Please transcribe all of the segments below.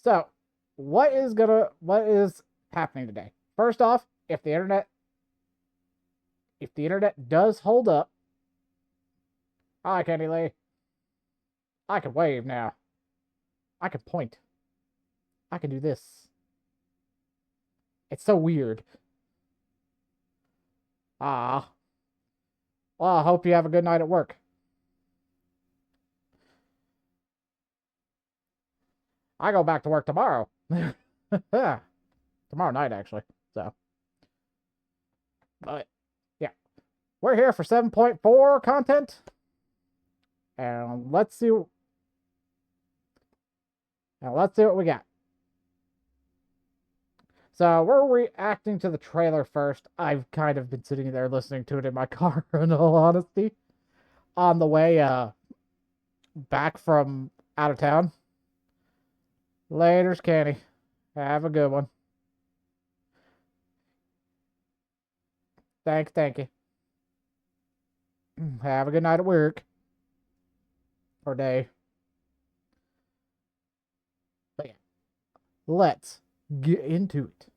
So, what is happening today? First off, if the internet does hold up, hi Kenny Lee, I can wave now. I can point. I can do this. It's so weird. Ah. Well, I hope you have a good night at work. I go back to work tomorrow. Tomorrow night, actually. So. But, yeah. We're here for 7.4 content. And let's see what we got. So, we're reacting to the trailer first. I've kind of been sitting there listening to it in my car, in all honesty. On the way, back from out of town. Laters, Kenny. Have a good one. Thank you. Have a good night at work. Or day. But yeah. Let's get into it.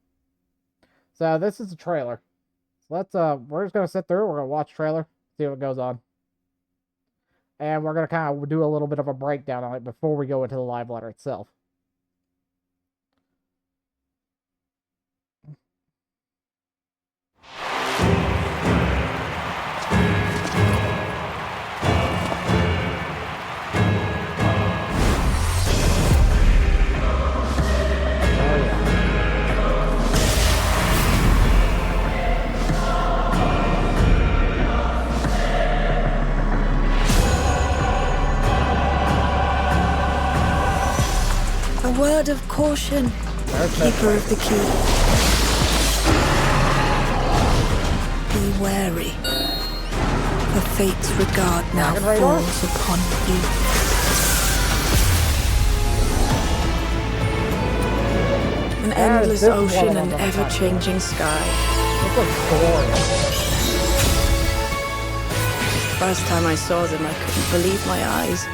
So this is the trailer. So we're just gonna sit through, we're gonna watch the trailer, see what goes on. And we're gonna kind of do a little bit of a breakdown on it before we go into the live letter itself. A word of caution, keeper of the key. Be wary. The fate's regard now falls upon you. An endless ocean and ever-changing sky. First time I saw them, I couldn't believe my eyes.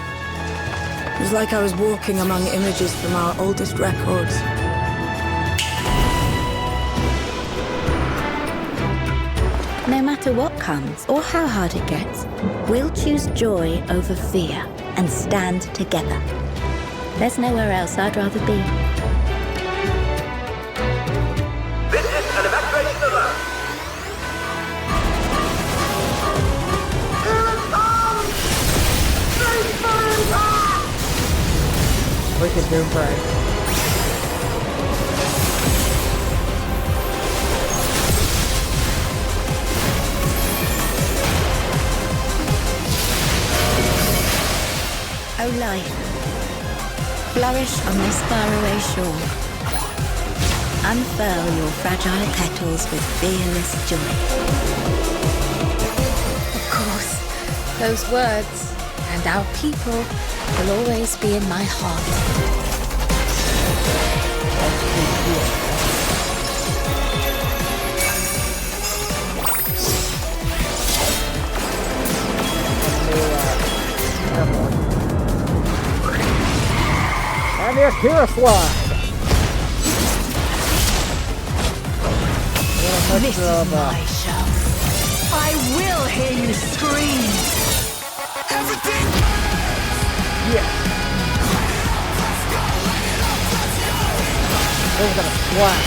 It was like I was walking among images from our oldest records. No matter what comes or how hard it gets, we'll choose joy over fear and stand together. There's nowhere else I'd rather be. This is an evacuation alert. Freaking Doom Prey. Oh life, flourish on this faraway shore. Unfurl your fragile petals with fearless joy. Of course, those words and our people will always be in my heart. And the Akira slide. This is my show. I will hear you scream. Everything. Yeah. This is gonna splash.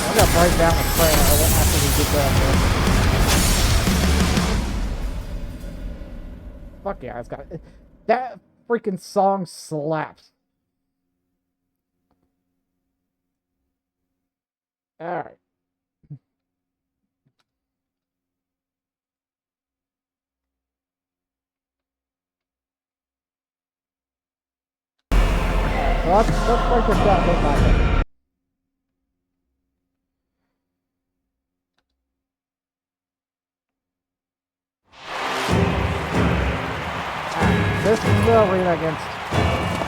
I'm gonna break down the trailer after we get done. Fuck yeah, it's got that freaking song slaps. Alright. Let's break this down bit by bit. This is the arena against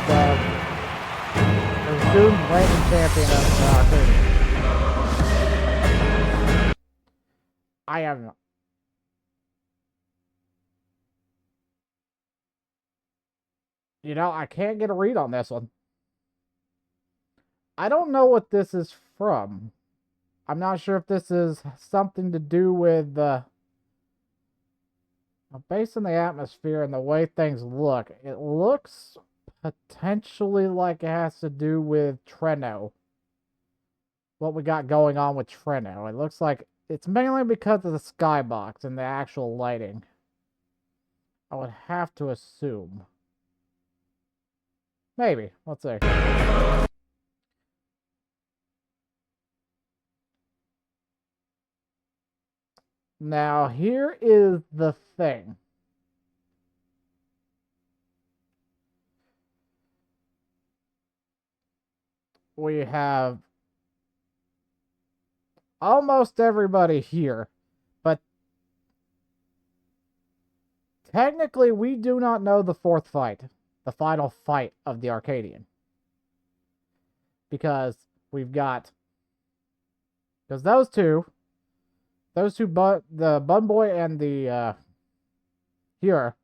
the presumed reigning champion of the arcade. I have no. You know, I can't get a read on this one. I don't know what this is from. I'm not sure if this is something to do with based on the atmosphere and the way things look. It looks potentially like it has to do with Treno. What we got going on with Treno. It looks like it's mainly because of the skybox and the actual lighting. I would have to assume. Maybe. Let's see. Now, here is the thing. We have almost everybody here, but technically we do not know the fourth fight, the final fight of the Arcadian. Because we've got, because those two, the Bun Boy and the Hero,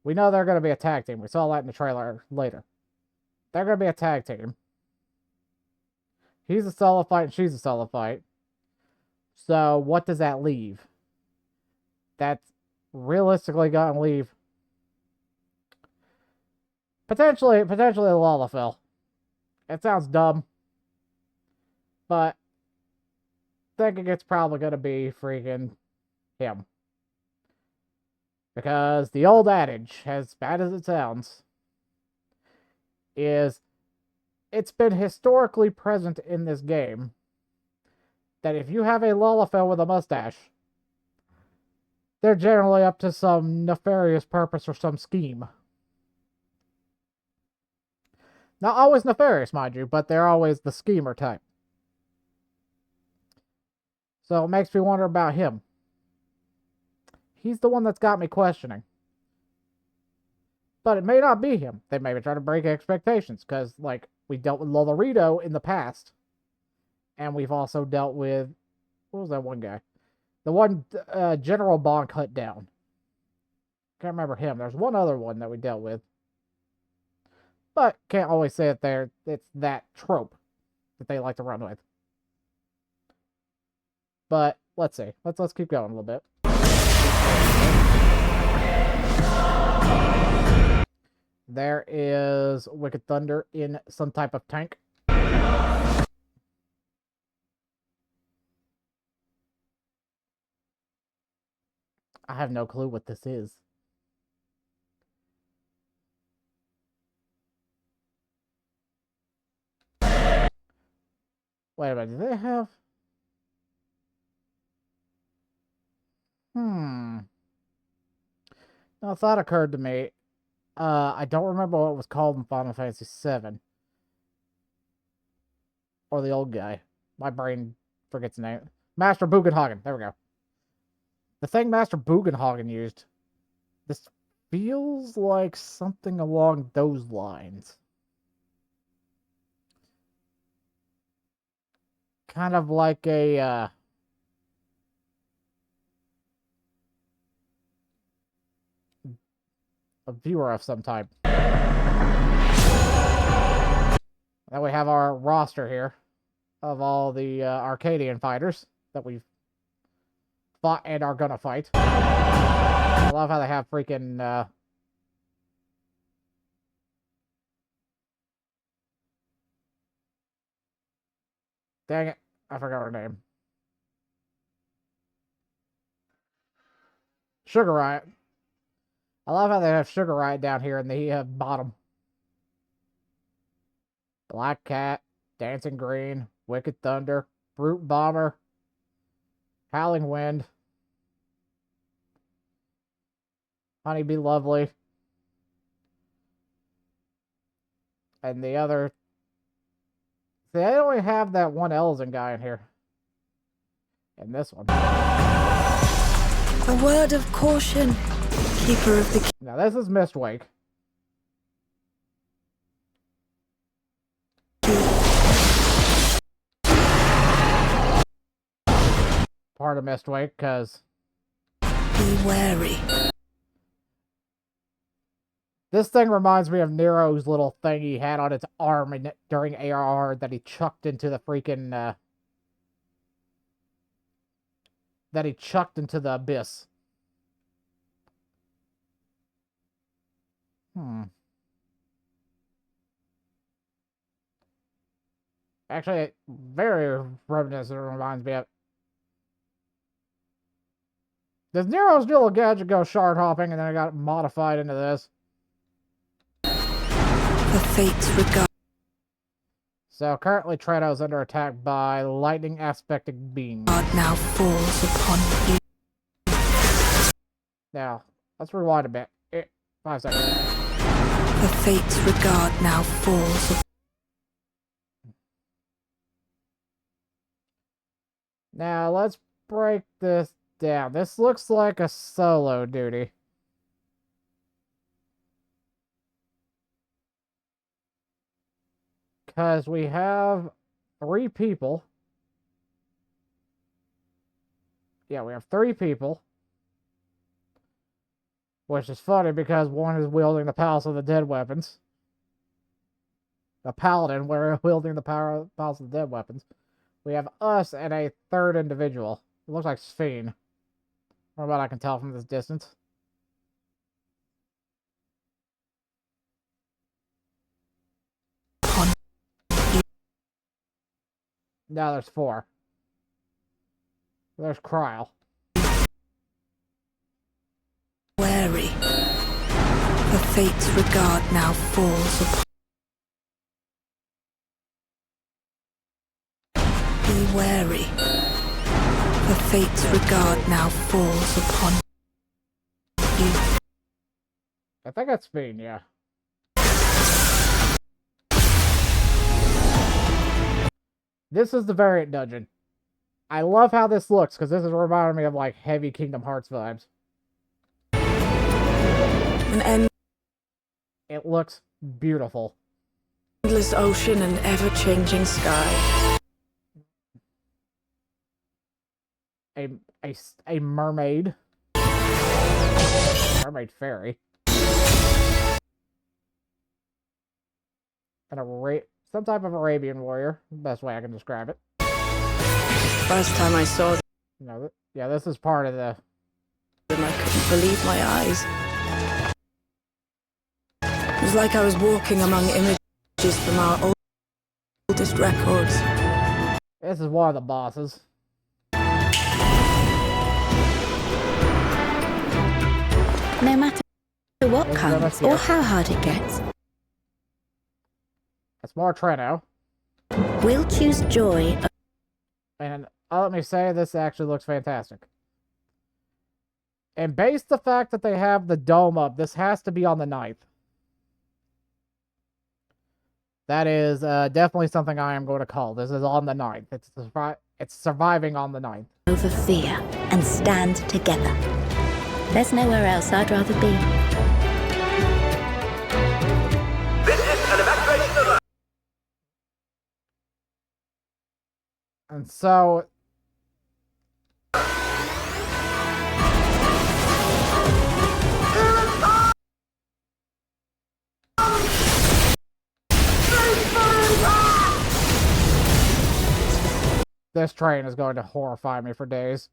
we know they're going to be a tag team. We saw that in the trailer later. They're going to be a tag team. He's a solo fight and she's a solo fight. So what does that leave? That's realistically going to leave potentially a Lalafell. It sounds dumb, but thinking it's probably going to be freaking him. Because the old adage, as bad as it sounds, is it's been historically present in this game that if you have a Lalafell with a mustache, they're generally up to some nefarious purpose or some scheme. Not always nefarious, mind you, but they're always the schemer type. So it makes me wonder about him. He's the one that's got me questioning. But it may not be him. They may be trying to break expectations, because, like, we dealt with Lolorito in the past. And we've also dealt with, what was that one guy? The one General Bonk cut down. Can't remember him. There's one other one that we dealt with. But can't always say it it's that trope that they like to run with. But let's see. Let's keep going a little bit. There is Wicked Thunder in some type of tank. I have no clue what this is. Wait a minute, do they have... No, a thought occurred to me. I don't remember what it was called in Final Fantasy VII. Or the old guy. My brain forgets the name. Master Bugenhagen. There we go. The thing Master Bugenhagen used. This feels like something along those lines. Kind of like a viewer of some type. Now we have our roster here of all the Arcadian fighters that we've fought and are gonna fight. I love how they have freaking dang it, I forgot her name. Sugar Riot. I love how they have Sugar Riot down here in the bottom. Black Cat, Dancing Green, Wicked Thunder, Brute Bomber, Howling Wind, Honeybee Lovely, and the other... See, I only have that one Elzen guy in here. And this one. A word of caution. keeper of the Now this is Mistwake. Part of Mistwake, because be wary. this thing reminds me of Nero's little thing he had on its arm during ARR that he chucked into the freaking, that he chucked into the abyss. Actually, very reminiscent reminds me of... Does Nero's little gadget go shard hopping and then it got modified into this? The fates regard. So currently Treto's under attack by lightning aspected beams. God now falls upon you. Now, let's rewind a bit. 5 seconds. The fates regard now falls upon. Now, let's break this down. This looks like a solo duty. Because we have 3 people. Yeah, we have 3 people. Which is funny because one is wielding the Palace of the Dead weapons. The Paladin, we're wielding the Palace of the Dead weapons. We have us and a 3rd individual. It looks like Sphene. Or what I can tell from this distance. Now there's 4. There's Kryl. Wary. The fates regard now falls upon. Be wary. The fates regard now falls upon you. I think that's Sphene, yeah. This is the variant dungeon. I love how this looks, because this is reminding me of, like, heavy Kingdom Hearts vibes. An It looks beautiful. endless ocean and ever-changing sky. A mermaid. Mermaid fairy. And some type of Arabian warrior. Best way I can describe it. First time I saw them, No, yeah, this is part of the... I couldn't believe my eyes. It was like I was walking among images from our oldest records. This is one of the bosses. No matter what It's comes gonna or feel- how hard it gets, It's more Treno. we'll choose joy. And let me say, this actually looks fantastic. And based the fact that they have the dome up, this has to be on the 9th. That is definitely something I am going to call. This is on the 9th. It's surviving on the 9th. Over fear and stand together. There's nowhere else I'd rather be. This is an evacuation alert. And so... This train is going to horrify me for days.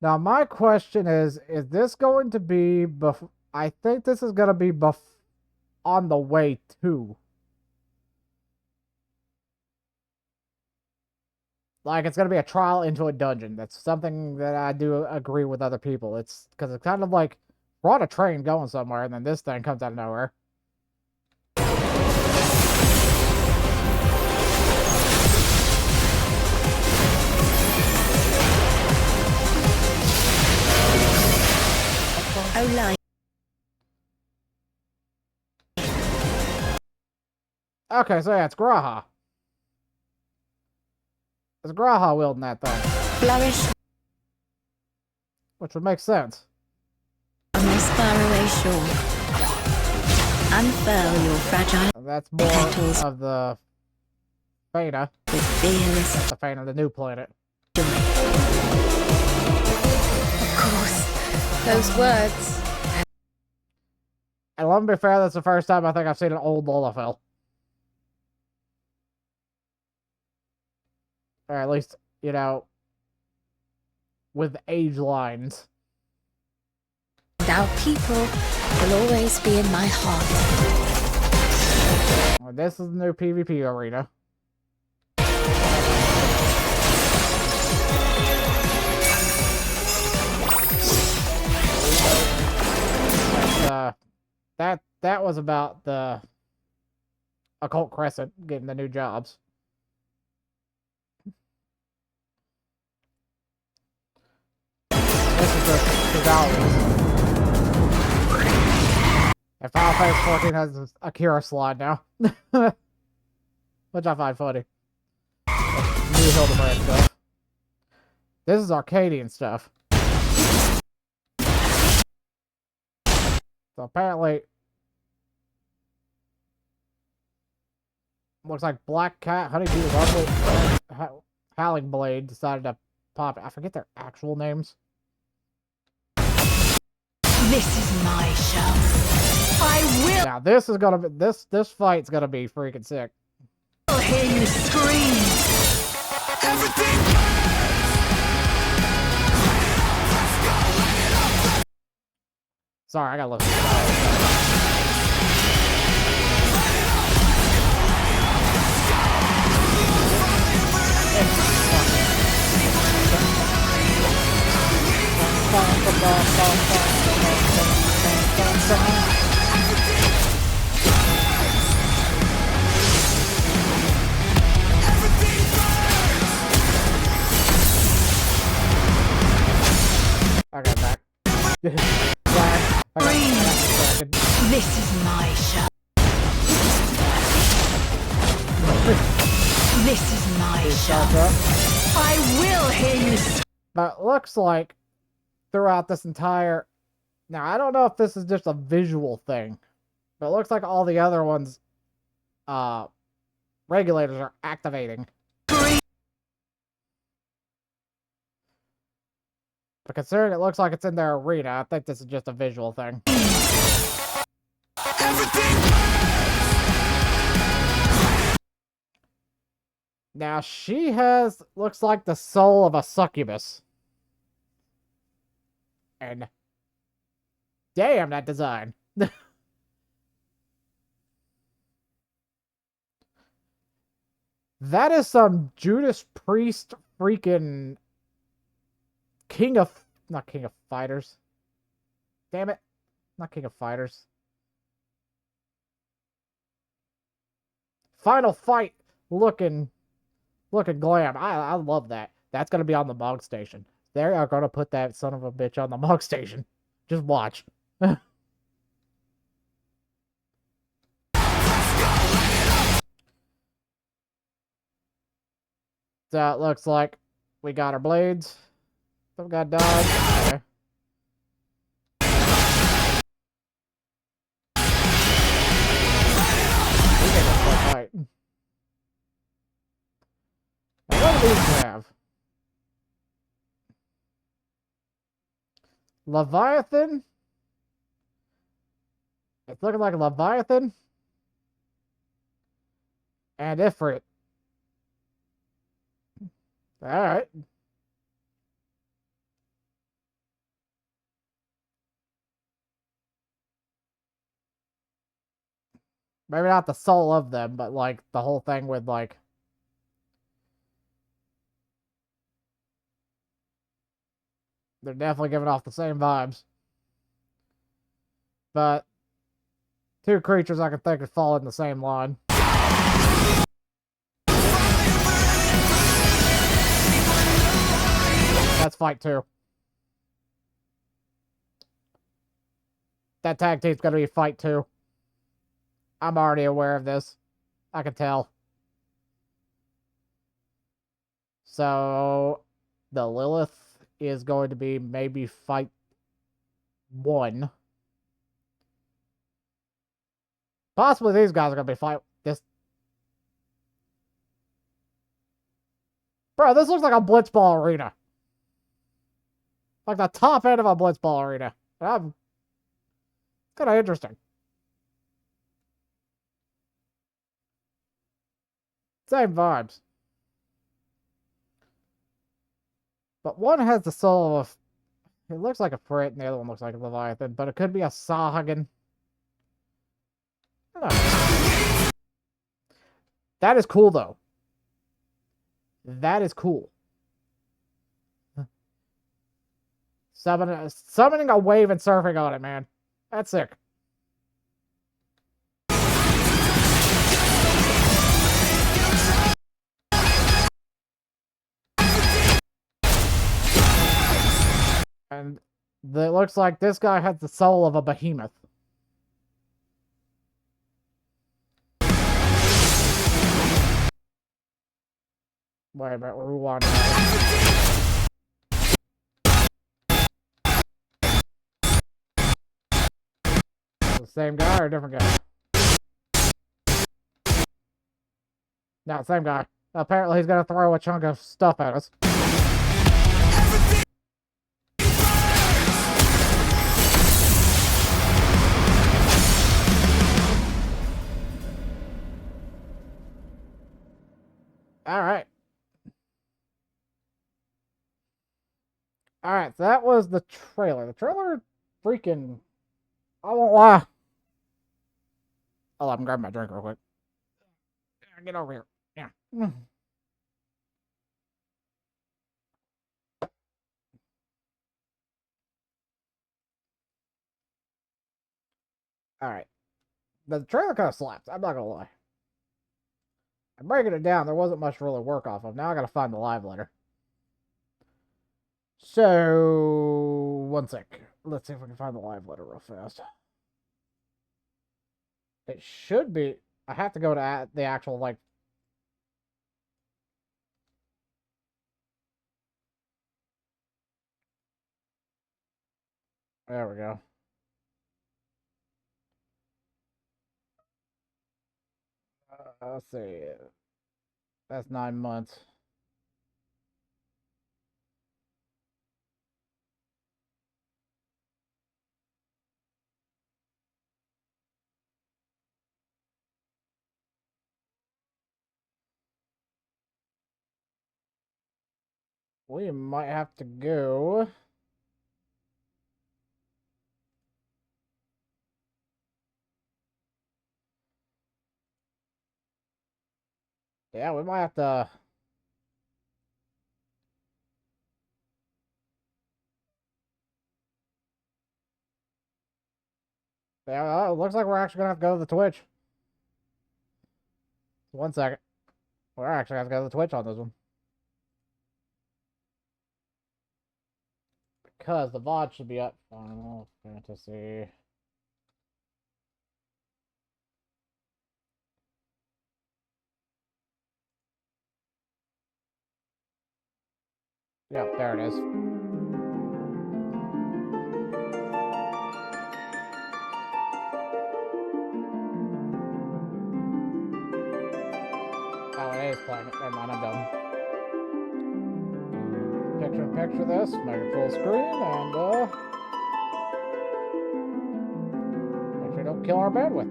Now, my question is this going to be... I think this is going to be on the way to. Like, it's going to be a trial into a dungeon. That's something that I do agree with other people. It's because it's kind of like, we're on a train going somewhere, and then this thing comes out of nowhere. Oh, life. Okay, so yeah, it's Graha. It's Graha wielding that thing, Flourish which would make sense. on this faraway shore. Unfurl your fragile And that's more petals of the Faina. with fearless The Faina, the new planet. joy. Of course, those words. And let me be fair, that's the first time I think I've seen an old Lullafell. Or at least, you know, with age lines. And our people will always be in my heart. Well, this is the new PvP arena. That was about the Occult Crescent getting the new jobs. This is the Valleys. And Final Fantasy 14 has a Kira slide now. Which I find funny. New Hildebrand stuff. This is Arcadian stuff. So apparently, looks like Black Cat, Honeybee, Lovely, Howling Blade decided to pop. I forget their actual names. This is my show. I will Now this is gonna be this fight's gonna be freaking sick. hear you scream. Sorry, I gotta listen. I got back. This is my show. This is my show. I will hear you scream. But it looks like throughout this entire... Now, I don't know if this is just a visual thing, but it looks like all the other ones, regulators are activating. But considering it looks like it's in their arena, I think this is just a visual thing. Now, she has, looks like the soul of a succubus. And damn, that design. That is some Judas Priest freaking not King of Fighters. Damn it. Not King of Fighters. Final Fight looking glam. I love that. That's going to be on the Mog Station. They are going to put that son of a bitch on the Mog Station. Just watch. So it looks like we got our blades. Some got dodge. Okay. We get a full fight. Now, what do these have? Leviathan? It's looking like a Leviathan. And Ifrit. Alright. Maybe not the soul of them, but like the whole thing with like... They're definitely giving off the same vibes. But two creatures I can think would fall in the same line. That's fight 2. That tag team's gonna be fight 2. I'm already aware of this. I can tell. So, the Lilith is going to be maybe fight 1. Possibly these guys are going to be fight this. Bro, this looks like a blitzball arena. Like the top end of a blitzball arena. Kind of interesting. Same vibes. But one has the soul of... It looks like a Frit, and the other one looks like a Leviathan. But it could be a Sahagin. That is cool, though. That is cool. Summoning a wave and surfing on it, man. That's sick. And it looks like this guy has the soul of a behemoth. Wait a minute, rewind. The same guy or a different guy? No, same guy. Apparently he's gonna throw a chunk of stuff at us. Alright. Alright, so that was the trailer. The trailer freaking... I won't lie. Oh, I'm grabbing my drink real quick. Get over here. Yeah. Alright. The trailer kind of slaps. I'm not gonna lie. I'm breaking it down. There wasn't much to really work off of. Now I gotta find the live letter. So, one sec. Let's see if we can find the live letter real fast. It should be... I have to go to the actual, like... There we go. Let's see. That's 9 months. We might have to go... Yeah, we might have to... Yeah, it looks like we're actually gonna have to go to the Twitch. 1 second. We're actually gonna have to go to the Twitch on this one. Because the VOD should be up. Final Fantasy. Yep, there it is. Oh, it is playing it. Never mind, I'm done. Picture this, make it full screen, and make sure we don't kill our bandwidth.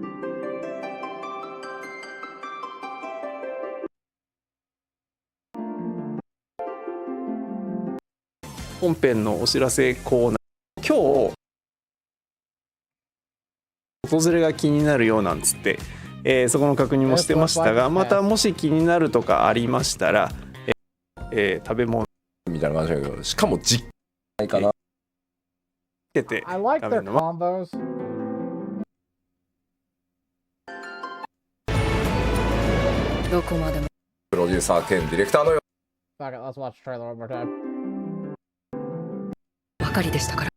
本編のお知らせコーナー、今日訪れが気になるようなんつって、そこの確認もしてましたが、またもし気になるとかありましたら、食べ物みたいな感じだけど、しかも実ないかな。つけて I like 食べ their るのは combos. どこまでもプロデューサー兼ディレクターのよ Fuck it, let's watch the trailer one more time. ばかりでしたから。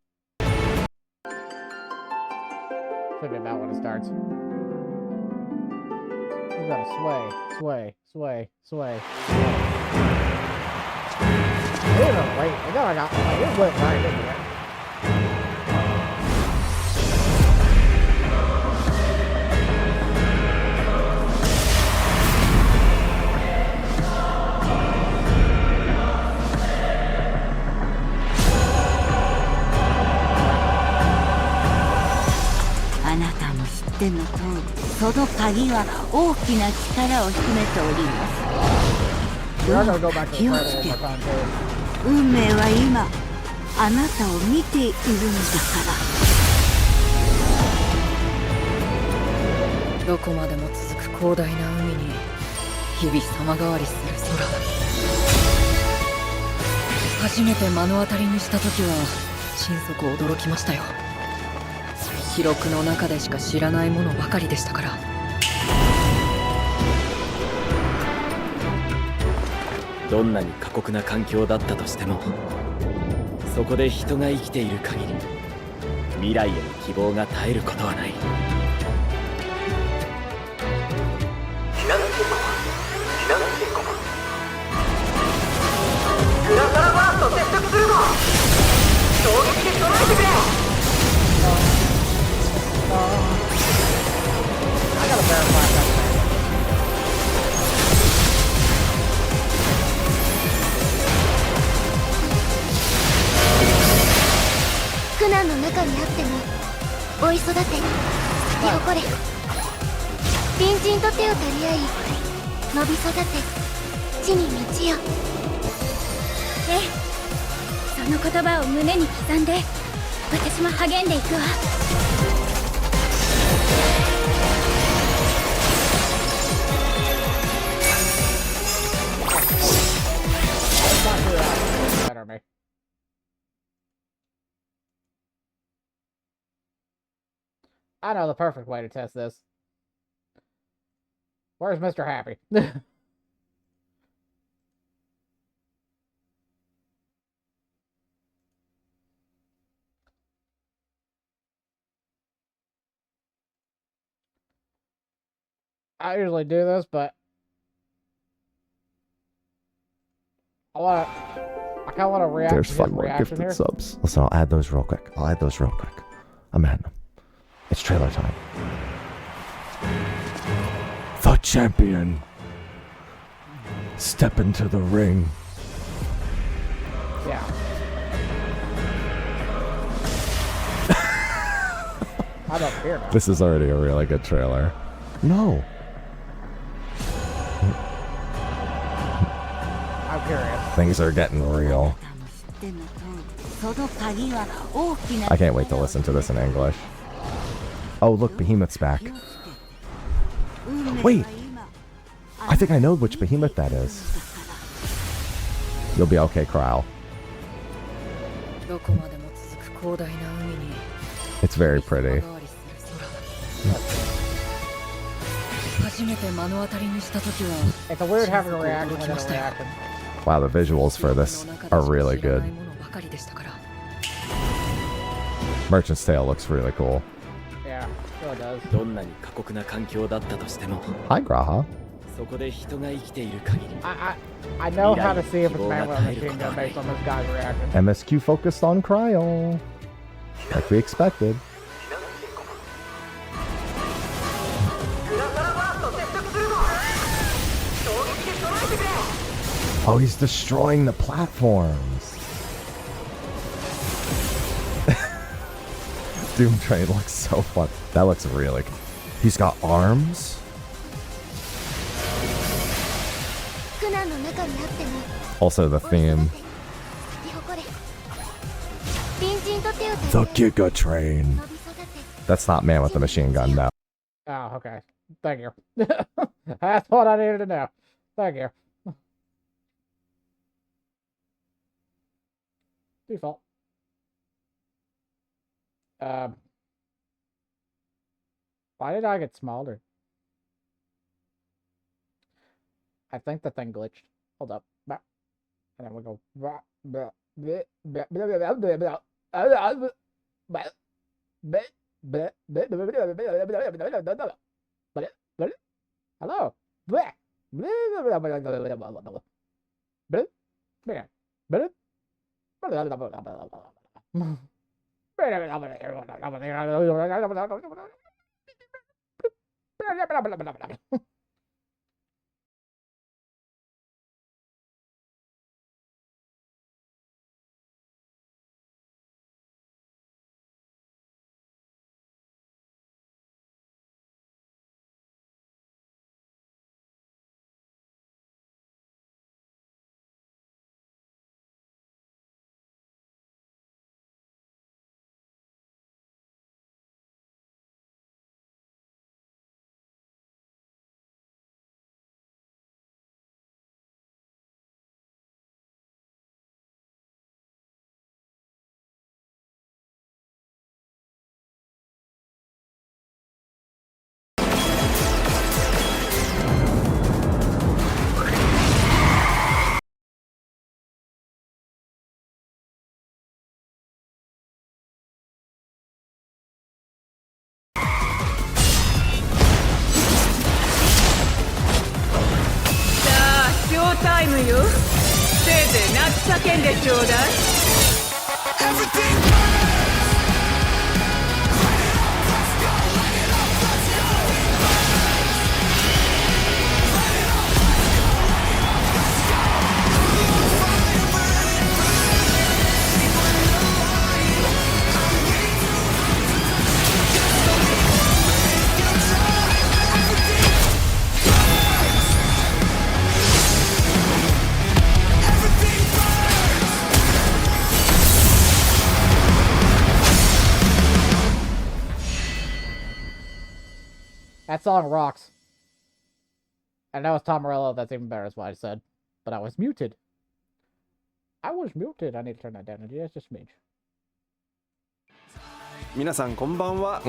Should be about when it starts. gotta sway, sway, sway, sway. They didn't wait. They got like, it went right into it. あなたも知っての通り、その鍵は大きな力を秘めております。 We're not gonna go back to the 気を trailer つ one け more time, too. 運命は今あなたを見ているんだから。 どこまでも続く広大な海に日々様変わりする空。初めて目の当たりにした時は心底驚きましたよ。記録の中でしか知らないものばかりでしたから。どんなに過酷な環境だったとしても、そこで人が生きている限り未来への希望が絶えることはない。避難警告、避難警告。グラサラバースト接触するぞ。衝撃で備えてくれ。 I gotta verify that. 苦難の中にあっても追い育て咲き誇れ。隣人と手を取り合い伸び育て地に道よ。ええ、その言葉を胸に刻んで私も励んでいくわ。 Better me. I know the perfect way to test this. Where's Mr. Happy? I usually do this, but I kind of want to react. There's to 5 his more reaction gifted here. subs. Listen, I'll add those real quick. I'm adding them. It's trailer time. The champion. Step into the ring. Yeah. I'm up here now. This is already a really good trailer. No. I'm curious. Things are getting real. I can't wait to listen to this in English. Oh, look, Behemoth's back. Wait! I think I know which Behemoth that is. You'll be okay, Kryle. It's very pretty. It's a weird having a reaction within a reaction. Wow, the visuals for this are really good. Merchant's Tale looks really cool. Yeah, it really does. どんなに過酷な環境だったとしても、 Hi, Graha. そこで人が生きている限り、 I know how to see if it's man with a machine gun based on this guy's reaction. MSQ focused on Cryo. Like we expected. Oh, he's destroying the platforms. Doom Train looks so fun. That looks really... He's got arms? Also the theme. The Giga Train. That's not Man with the Machine Gun, no. Oh, okay. Thank you. That's what I needed to know. Thank you. Default. Why did I get smaller? I think the thing glitched. Hold up. And then we go. Hello. Bleh. Bleh, blah, blah, blah, blah, blah, blah, blah, blah. Bleh. Bleh. Bleh. Blah, blah, blah, blah, blah, blah, blah. That song rocks. And that was Tom Morello. That's even better, is what I said. But I was muted. I was muted. I need to turn that down. It's just smidge. 皆さんこんばんは。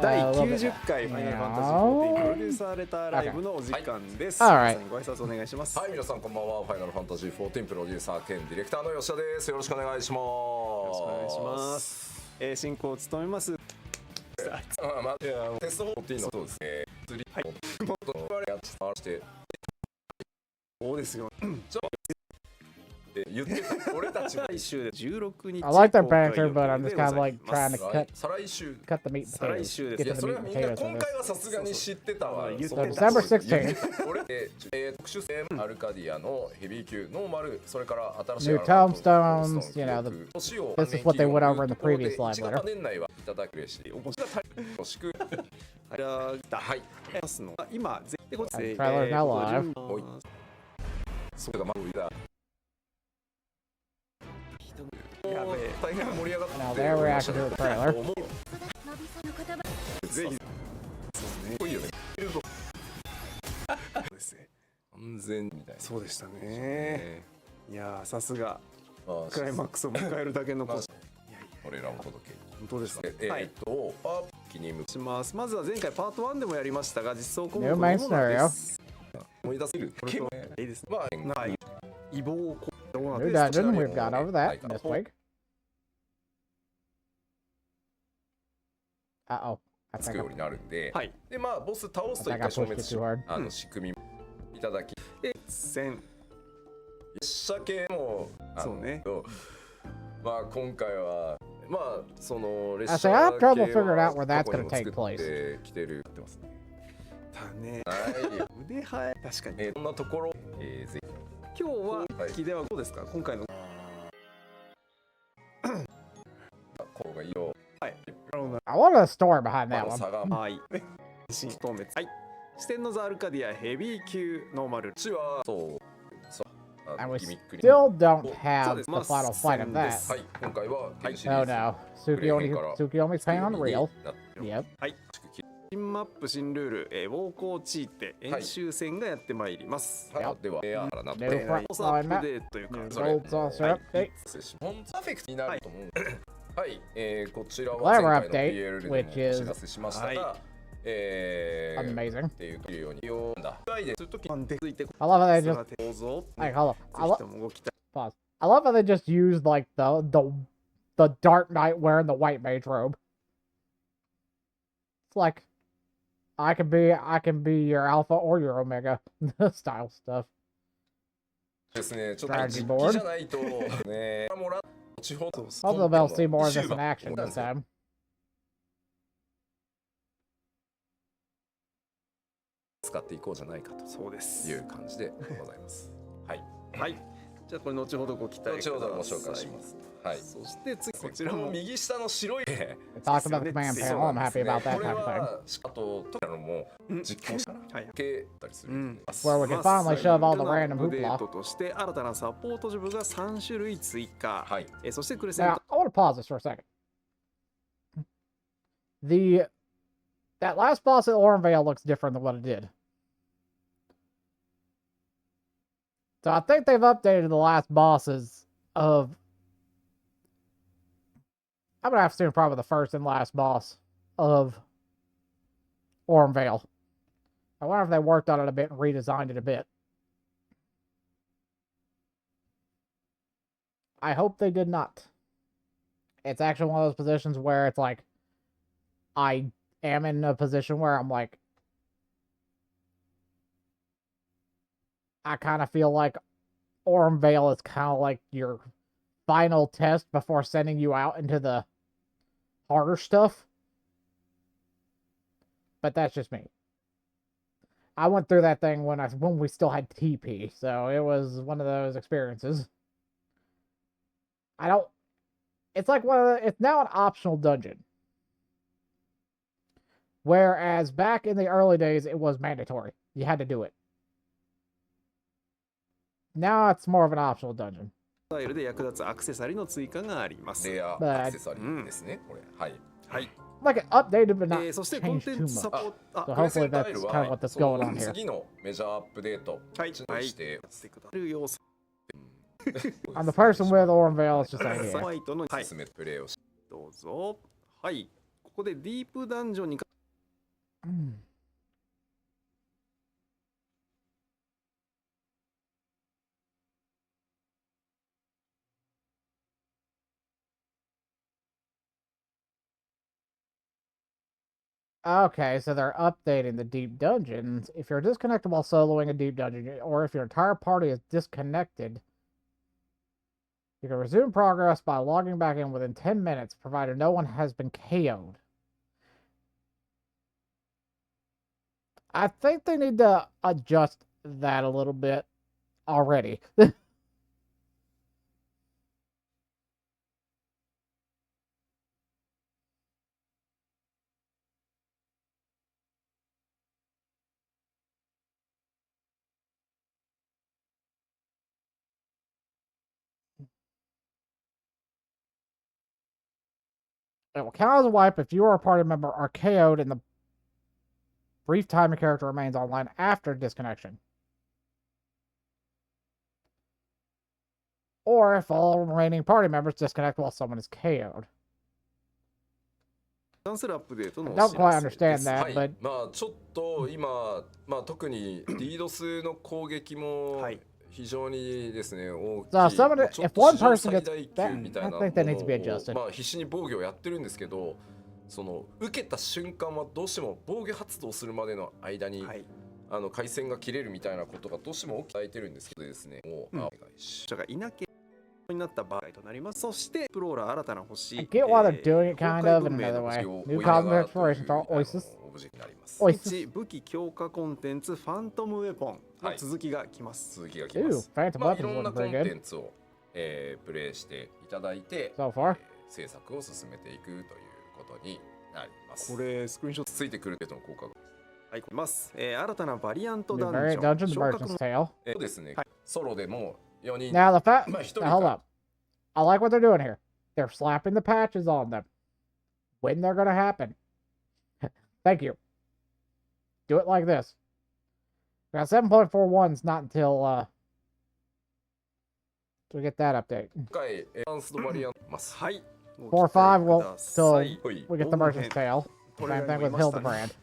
第90回ファイナルファンタジー14プロデューサーレターライブのお時間です。皆さんご挨拶お願いします。はい、皆さんこんばんは。ファイナルファンタジー14プロデューサー兼ディレクターの吉田です。よろしくお願いします。よろしくお願いします。進行を務めます。テスト14のそうですね。はい。もっとやってそうですよ。言ってた俺たち来週で16日 I like their banter, but I'm just kind of like trying to cut the meat and 再来 potatoes. 週 Get です。 to い the や meat それは and みんな potatoes 今 of 回 this. はさすがに知ってたわ。 So December 16th. 俺特殊戦アルカディアのヘビー級ノーマル、それから新しい New tombstones, you know, this is what they went over in the previous live letter. 年内はいただくれし、お越しがよろしく。はい。今絶対こっちで Trailer is now live. そうがまだ。やべえ。大変盛り上がって Now their reaction to the trailer. ぜひ。そういいよね。ですね。完全みたいな。そうでしたね。いやさすがクライマックスを迎えるだけのこと。俺らも届け。本当ですね。気に向します。まずは前回パート1でもやりましたが、実装項目 New の main ものです。思い出せる。いいですね。はい。異貌をどうな New dungeon, we've gone over that this week. Uh-oh. I つく think ようになるんで、はい。でまあボス倒すと一 I 回 got 消 pushed 滅 it し too hard. 仕組みいただき、戦。列車系もそうね。まあ今回はまあその列 I 車 say 系 I have trouble は figuring out where 過 that's 去に going も to take 作 place. ってきてるってますね。だね。は腕は確かに。こんなところ、ぜひ今日は引きではどうですか。今回の。こうがいいよ。はい。 I want a story behind ま that だ one. 差がはい。新透滅。はい。四天王座アルカディアヘビー級ノーマル。ちはそう。 And we ギミックに still don't have the まあ final fight of that. はい、今回はゲームシリ Oh ーズ no. Tsukiomi's playing on real. Yep. はい。新マップ新ルール、ウォーコーチーテ演習戦がやってまいります。はい、では、からなって、 New front コースアッ line プ map. デートというか、 New それ gold saucer update. 本当パーフェクトになると思う。はい、こちらは Lever 前回の update, PL でもお which 知 is らせしましたが、 amazing. っていうようにようだ。はい、でするときについて I love how they just どうぞ。 like hold on. ぜひとも動きたい。 Pause. I love how they just used like the Dark Knight wearing the white mage robe. It's like I can be your alpha or your omega style stuff. ですね、ちょっと Strategy 実機 board. じゃないとね、もら後ほど Hopefully they'll see more of this in action this time. 使っていこうじゃないかとそうですいう感じでございます。はい。はい。じゃあこれ後ほどご期待ください。後ほどご紹介します。はい。そして次こちこのらも右下の白い Talk about the command panel. I'm happy about that これ type of thing. はあと特にも実行したら受けたりする。Where we can finally shove all the random アップデー hoopla. トとして新たなサポートジムが3種類追加。はい。そしてクレセン Now, ト I want to pause this for a second. That last boss at Orenvale looks different than what it did. So I think they've updated the last bosses of... I'm going to have to assume probably the first and last boss of Orenvale. I wonder if they worked on it a bit and redesigned it a bit. I hope they did not. It's actually one of those positions where it's like, I am in a position where I'm like, I kind of feel like Ormvale is kind of like your final test before sending you out into the harder stuff. But that's just me. I went through that thing when we still had TP, so it was one of those experiences. It's like it's now an optional dungeon. Whereas back in the early days, it was mandatory. You had to do it. Now it's more of an optional dungeon. スタイルで役立つアクセサリーの追加があります。レアアクセサリーですね、これ。はい。はい。Like it updated but not そしてコン changed テ too ンツサ much. ポート So hopefully that's kind of what that's going on here. 次のメジャーアップデートはい。としてる要素。I'm the person with Ormvale, it's just like ホ here. ワイトのはい。進めプレイをしどうぞ。はい。ここでディープダンジョンに Okay, so they're updating the deep dungeons. If you're disconnected while soloing a deep dungeon, or if your entire party is disconnected, you can resume progress by logging back in within 10 minutes, provided no one has been KO'd. I think they need to adjust that a little bit already. It will count as a wipe if you or a party member are KO'd in the brief time your character remains online after disconnection. Or if all remaining party members disconnect while someone is KO'd. 関するアップデートの Don't quite understand that, はい but まあちょっと今、まあ特に DDoS の攻撃も非常にですね大きい。 So somebody, ちょっ if と one 史上 person 最 gets 大級 that, みたい I な think that needs to be ものを adjusted. まあ必死に防御をやってるんですけど、その受けた瞬間はどうしても防御発動するまでの間に、回線が切れるみたいなことがどうしても起きているんですけどですね。もうお願いし者がいなければになった場合となります。そしてプローラー新たな星。 I get why they're doing it kind of in another way. New cosmic exploration for Oasis. ます。 Oasis. 武器強化コンテンツファントムウェポンの続きが来ます。続きが来ま Ooh, す。 Phantom まあい Weapons ろんな wasn't コン very テ good ンツを、プレイしていただいて、 so far. 制作を進めていくということになります。これスクリーンショットついてくるとの効果が。はい、これます。新たなバリアント New ダン variant ジョン。 dungeon, the 昇 Merchant's 格 Tale. そうですね。ソロでも4人。 Now the fact. まあ1人 Now hold か up. I like what they're doing here. They're slapping the patches on them. When they're gonna happen. Thank you. Do it like this. Now 7.41's not until we get that update. 今回エアンスドバリアントます。はい。 4.5 will till はい。 we get the Merchant's Tale. Same thing with Hildebrand.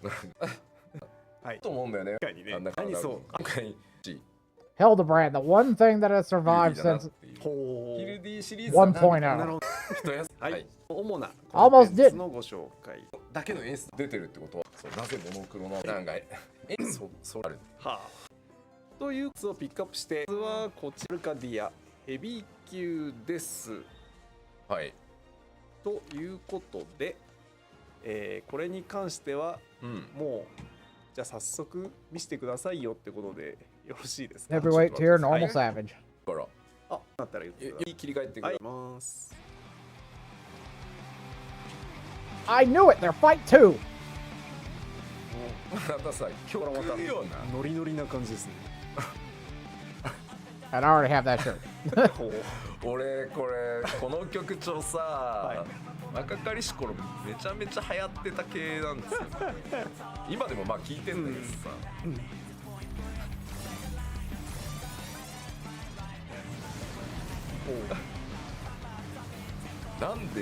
はい。と思うんだよね。確かにね。なんだかんだ何そう。今回 Hildebrand, the one thing that has survived since ほヒルディシリーズ 1.0. 一休みはい。主な Almost コンテンツ did. のご紹介。だけの演出出てるってことは、そうなぜモノクロなのなんかそうある。はあ。というやつをピックアップして、まずはこちらアルカディアヘビー級です。はい。ということで、これに関しては、もうじゃあ早速見せてくださいよってことでよろしいですか。 Heavyweight tier, normal savage. から、あ、なったら言ってください。切り替えてください。ます。I knew it! They're fight two! またさ、今日またようなノリノリな感じですね。And I already have that shirt. 俺この曲調さ、若かりし頃めちゃめちゃ流行ってた系なんですよ。今でもまあ聞いてんだけどさ。なんで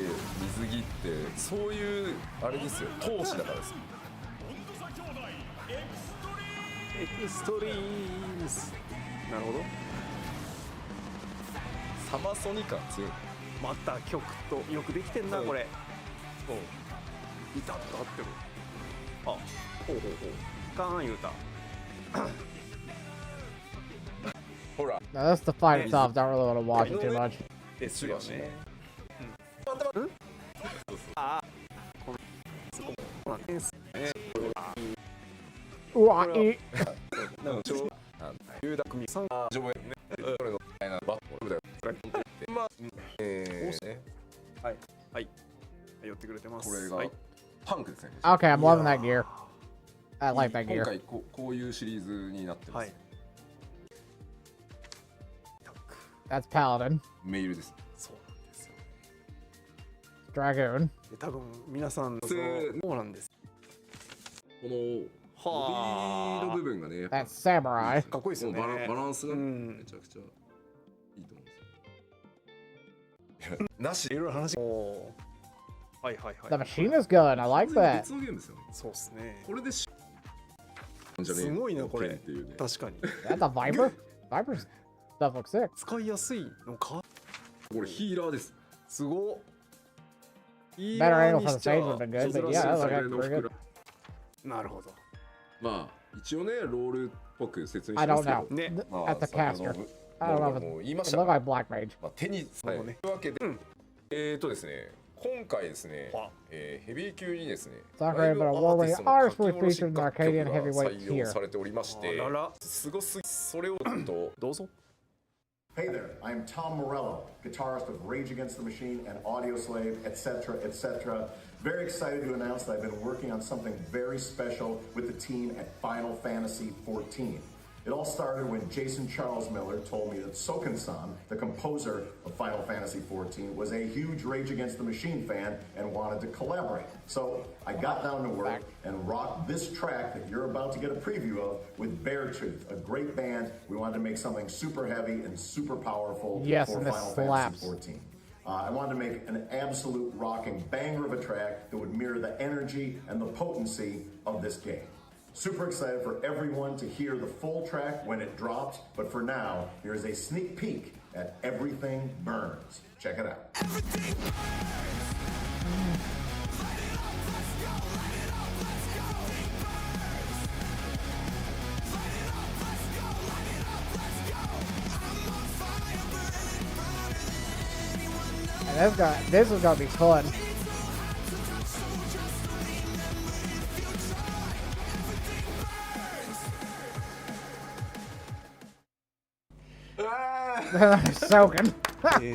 水着ってそういうあれですよ、闘志だからですよ。エクストリームス。なるほど。サマソニ感強い。また曲とよくできてんな、これ。ビタッと合ってる。あ、ほうほうほう。カーン言うた。ほら。 Now, that's the fight itself. Don't really want to watch it too much. ですよね。うわ、いい。なんかちょうどユーダ組さんが上位ね。これのバットだよ。まあはいはい寄ってくれてます。これがパンクですね。Okay, I'm loving that gear. I like that 今 gear. 回こういうシリーズになってます。That's Paladin. メールです。そうなんですよ。 Dragoon. 多分皆さんそうなんです。このボディの部分がね、 That's Samurai. かっこいいですよね。バランスがめちゃくちゃいいと思うんですよ。なしいろいろ話。はいはいはい。 The machine is good. I like that. 別のゲームですよね。そうですね。これですごいなこれ。確かに。 That's a Viper? Viper's stuff looks sick. 使いやすいのか。これヒーラーです。すご。 Better angle for the stage would have been good, but yeah, that looks pretty good. なるほど。まあ一応ねロールっぽく説明 I しま don't すけ know. ど。ね。At the caster. I don't know if もう言い it ました。 looked like Black Mage. まあ手にそうね。というわけでですね。今回ですね、ヘビー級にですね、 Sakura, but a war-winning artistry featured in Arcadian heavyweight 採 tier. 用されておりまして、すごすぎ、それをちょっとどうぞ。 Hey there, I'm Tom Morello, guitarist of Rage Against the Machine and Audioslave, etc., etc. Very excited to announce that I've been working on something very special with the team at Final Fantasy XIV. It all started when Jason Charles Miller told me that Soken-san, the composer of Final Fantasy XIV, was a huge Rage Against the Machine fan and wanted to collaborate. So I got down to work and rocked this track that you're about to get a preview of with Beartooth, a great band. We wanted to make something super heavy and super powerful for Final Fantasy XIV. I wanted to make an absolute rocking banger of a track that would mirror the energy and the potency of this game. Super excited for everyone to hear the full track when it drops, but for now, here's a sneak peek at Everything Burns. Check it out. Everything And this is gonna be fun. Soken.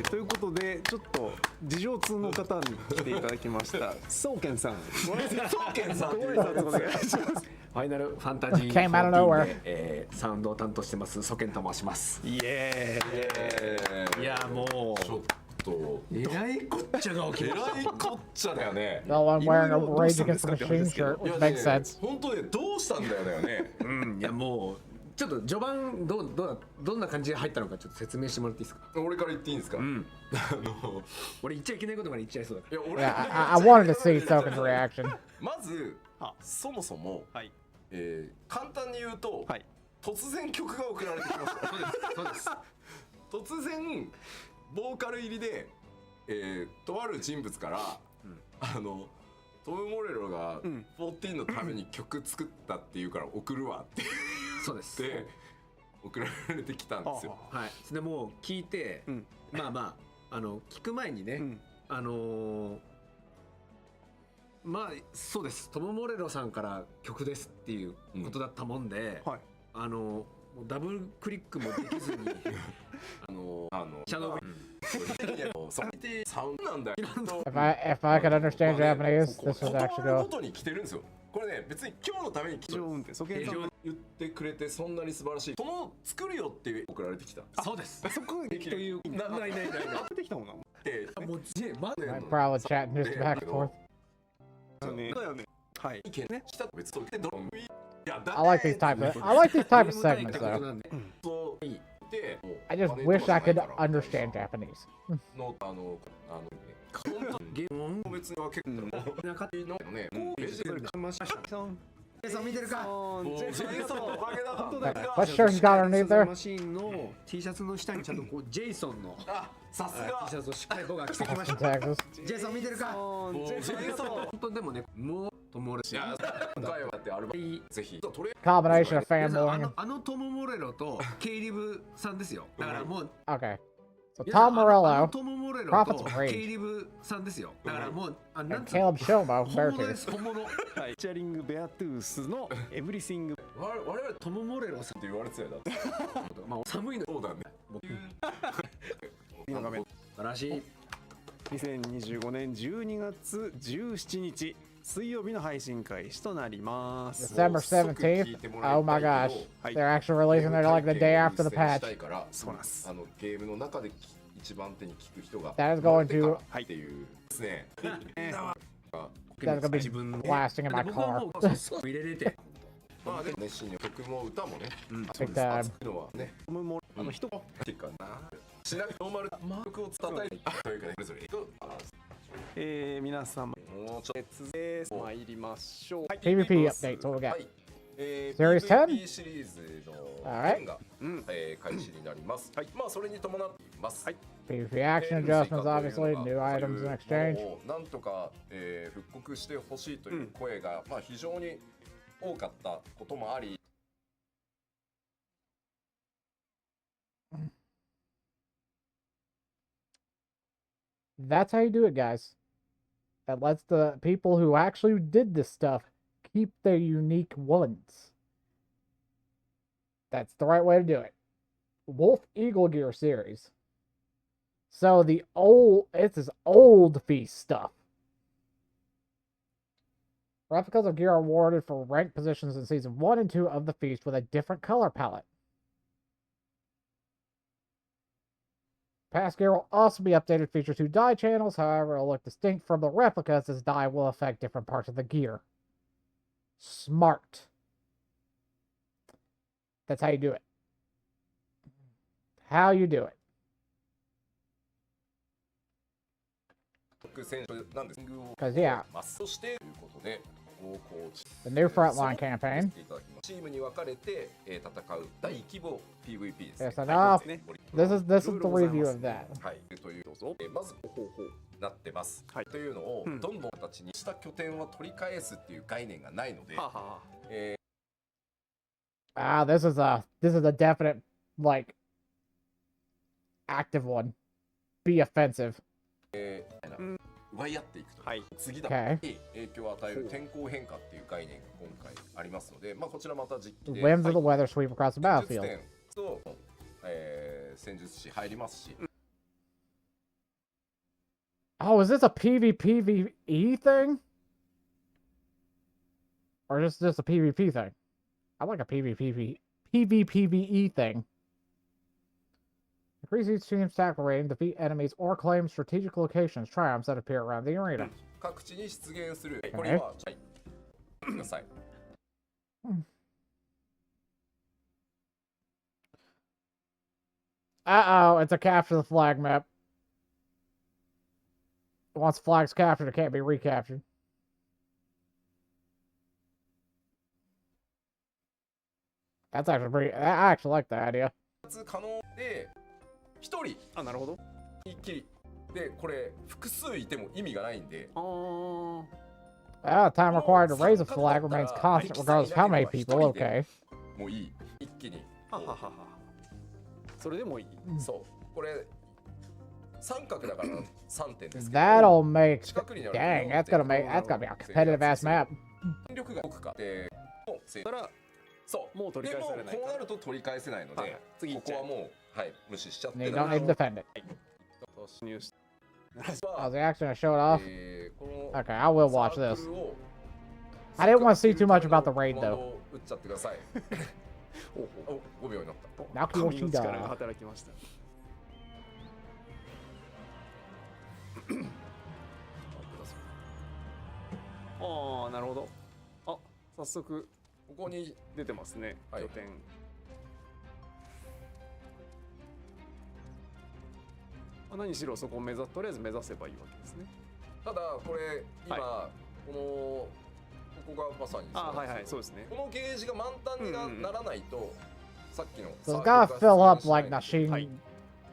ということでちょっと事情通の方に来ていただきました。ソーケンさん。ソーケンさん。ご挨拶お願いします。ファイナルファンタジー Came out of nowhere. で、サウンドを担当してますソケンと申します。イエーイ。いやもうちょっとえらいこっちゃが起きました。えらいこっちゃだよね。 Well, I'm wearing a Rage Against the Machine shirt, which makes sense. 本当ね、どうしたんだよね。いやもうちょっと序盤どんな感じで入ったのかちょっと説明してもらっていいですか。俺から言っていいんですか。俺言っちゃいけないことまで言っちゃいそうだから。Yeah, I wanted to see Soken's reaction. まずそもそも簡単に言うと突然曲が送られてきました。そうです。突然ボーカル入りでとある人物から突トム・モレロが14のために曲作ったっていうから送るわってそうですで送られてきたんですよ。はい。でもう聞いて、まあまあ聞く前にね、まあそうです。トム・モレロさんから曲ですっていうことだったもんで、もうダブルクリックもできずにシャドウサウンドなんだよ。If I could understand Japanese, this would actually ご go. とに来てるんですよ。これね別に今日のために平常運転言ってくれてそんなに素晴らしい。その作るよって送られてきた。そうです。そこできるよ。ないできたもんな。もうI'm probably chatting just back and forth. だよね。はい。ね。した別とドローン。I like these type of segments though. I just wish I could understand Japanese. のゲーム別には結構中のね。ジェイソン見てるか。ジェイソンのおかげだ。本当だ。What shirt you got underneath there? マシンの T シャツの下にちゃんとこうジェイソンのさすが T シャツをしっかり僕が着てきました。ジェイソン見てるか。ジェイソン本当でもねもうトム・モレロ。今回はってアルバムぜひ Combination of fanboying. あのトム・モレロとケイリブさんですよ。だからもう Okay. So Tom Morello, トム・モレロ Prophets と of ケ Rage, イリブさんですよ。だからもうand Caleb Shomo, 本 Bear 物で Tooth. す本物。はい。チャリングベアトゥースのエブリシング。我々トム・モレロさんって言われてたよだって。まあ寒いのそうだね。次の画面。素晴らしい。2025年12月17日水曜日の配信開始となります。 December 17th. Oh my gosh. They're actually releasing it like the day after the patch. そうなんです。ゲームの中で一番手に聞く人が That is going to っていうですね。 That's gonna be blasting in my car. 入れれて。まあでも熱心に曲も歌もね。Big time. 作るのはね。人っていうかな。しなくノーマル曲を伝えたいというかねそれぞれ。皆様もうちょっと参りましょう。PvP updates. What we got? Series Series 10? PvP シリーズの10が開始になります。まあそれに伴っています。PvP action adjustments, obviously, new items in exchange. なんとか復刻してほしいという声がまあ非常に多かったこともあり。That's how you do it, guys. That lets the people who actually did this stuff keep their unique ones. That's the right way to do it. Wolf Eagle Gear series. So it's this old feast stuff. Replicas of gear are awarded for ranked positions in season 1 and 2 of the feast with a different color palette. Past gear will also be updated, feature 2 dye channels, however it will look distinct from the replicas as dye will affect different parts of the gear. Smart. That's how you do it. How you do it. Because, yeah, the new frontline campaign. Yes, enough. This is the review of that. まず方法なってます。というのをどんどん形にした拠点を取り返すっていう概念がないので。This is a definite like active one. Be offensive. 奪い合っていくと、次だけ影響を与える天候変化っていう概念が今回ありますので、まあこちらまた実機で Whims of the weather sweep across the battlefield. と戦術師入りますし。Oh, is this a PvPvE thing? Or is this just a PvP thing? I like a PvPvE thing. Increase each team's tackle rating, defeat enemies, or claim strategic locations, triumphs that appear around the arena. 各地に出現する。これはください。Uh-oh, it's a capture the flag map. Once flag's captured, it can't be recaptured. That's actually pretty... I actually like that idea. 可能で一人なるほど一気りでこれ複数いても意味がないんで Time required to raise a flag remains constant regardless of how many people. Okay. もういい。一気に。はははは。それでもいい。そう。これ三角だから3点ですけど。That'll make. Dang, that's gonna be a competitive ass map. 力が奥かで。そう。もう取り返されない。でもこうなると取り返せないので、次ここはもうはい無視しちゃって。You don't need to defend it. 突入して。Oh, they actually gonna show it off? Okay, I will watch this. I didn't want to see too much about the raid though. 打っちゃってください。お、5秒になった。Naoki 神の力が働きました。ああ、なるほど。あ、早速ここに出てますね。拠点。何しろそこをとりあえず目指せばいいわけですね。ただこれ今、ここがまさにそうですね。このゲージが満タンにならないと、さっきの So it's gotta fill up like Nashin.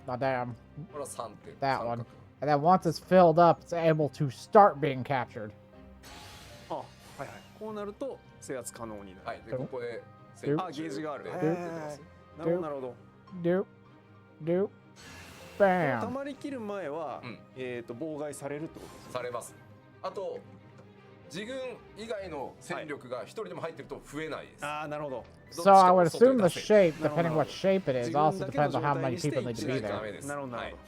Damn. これは3点。That one. And then once it's filled up, it's able to start being captured. はいはい。こうなると制圧可能になる。はい。でここでゲージがある。なるほどなるほど。Do. Bam. 溜まりきる前は妨害されるってことですね。されます。あと自軍以外の戦力が一人でも入ってると増えないです。ああ、なるほど。So I would assume the shape, depending what shape it is, also depends on how many people need to be there. なるほどなるほど。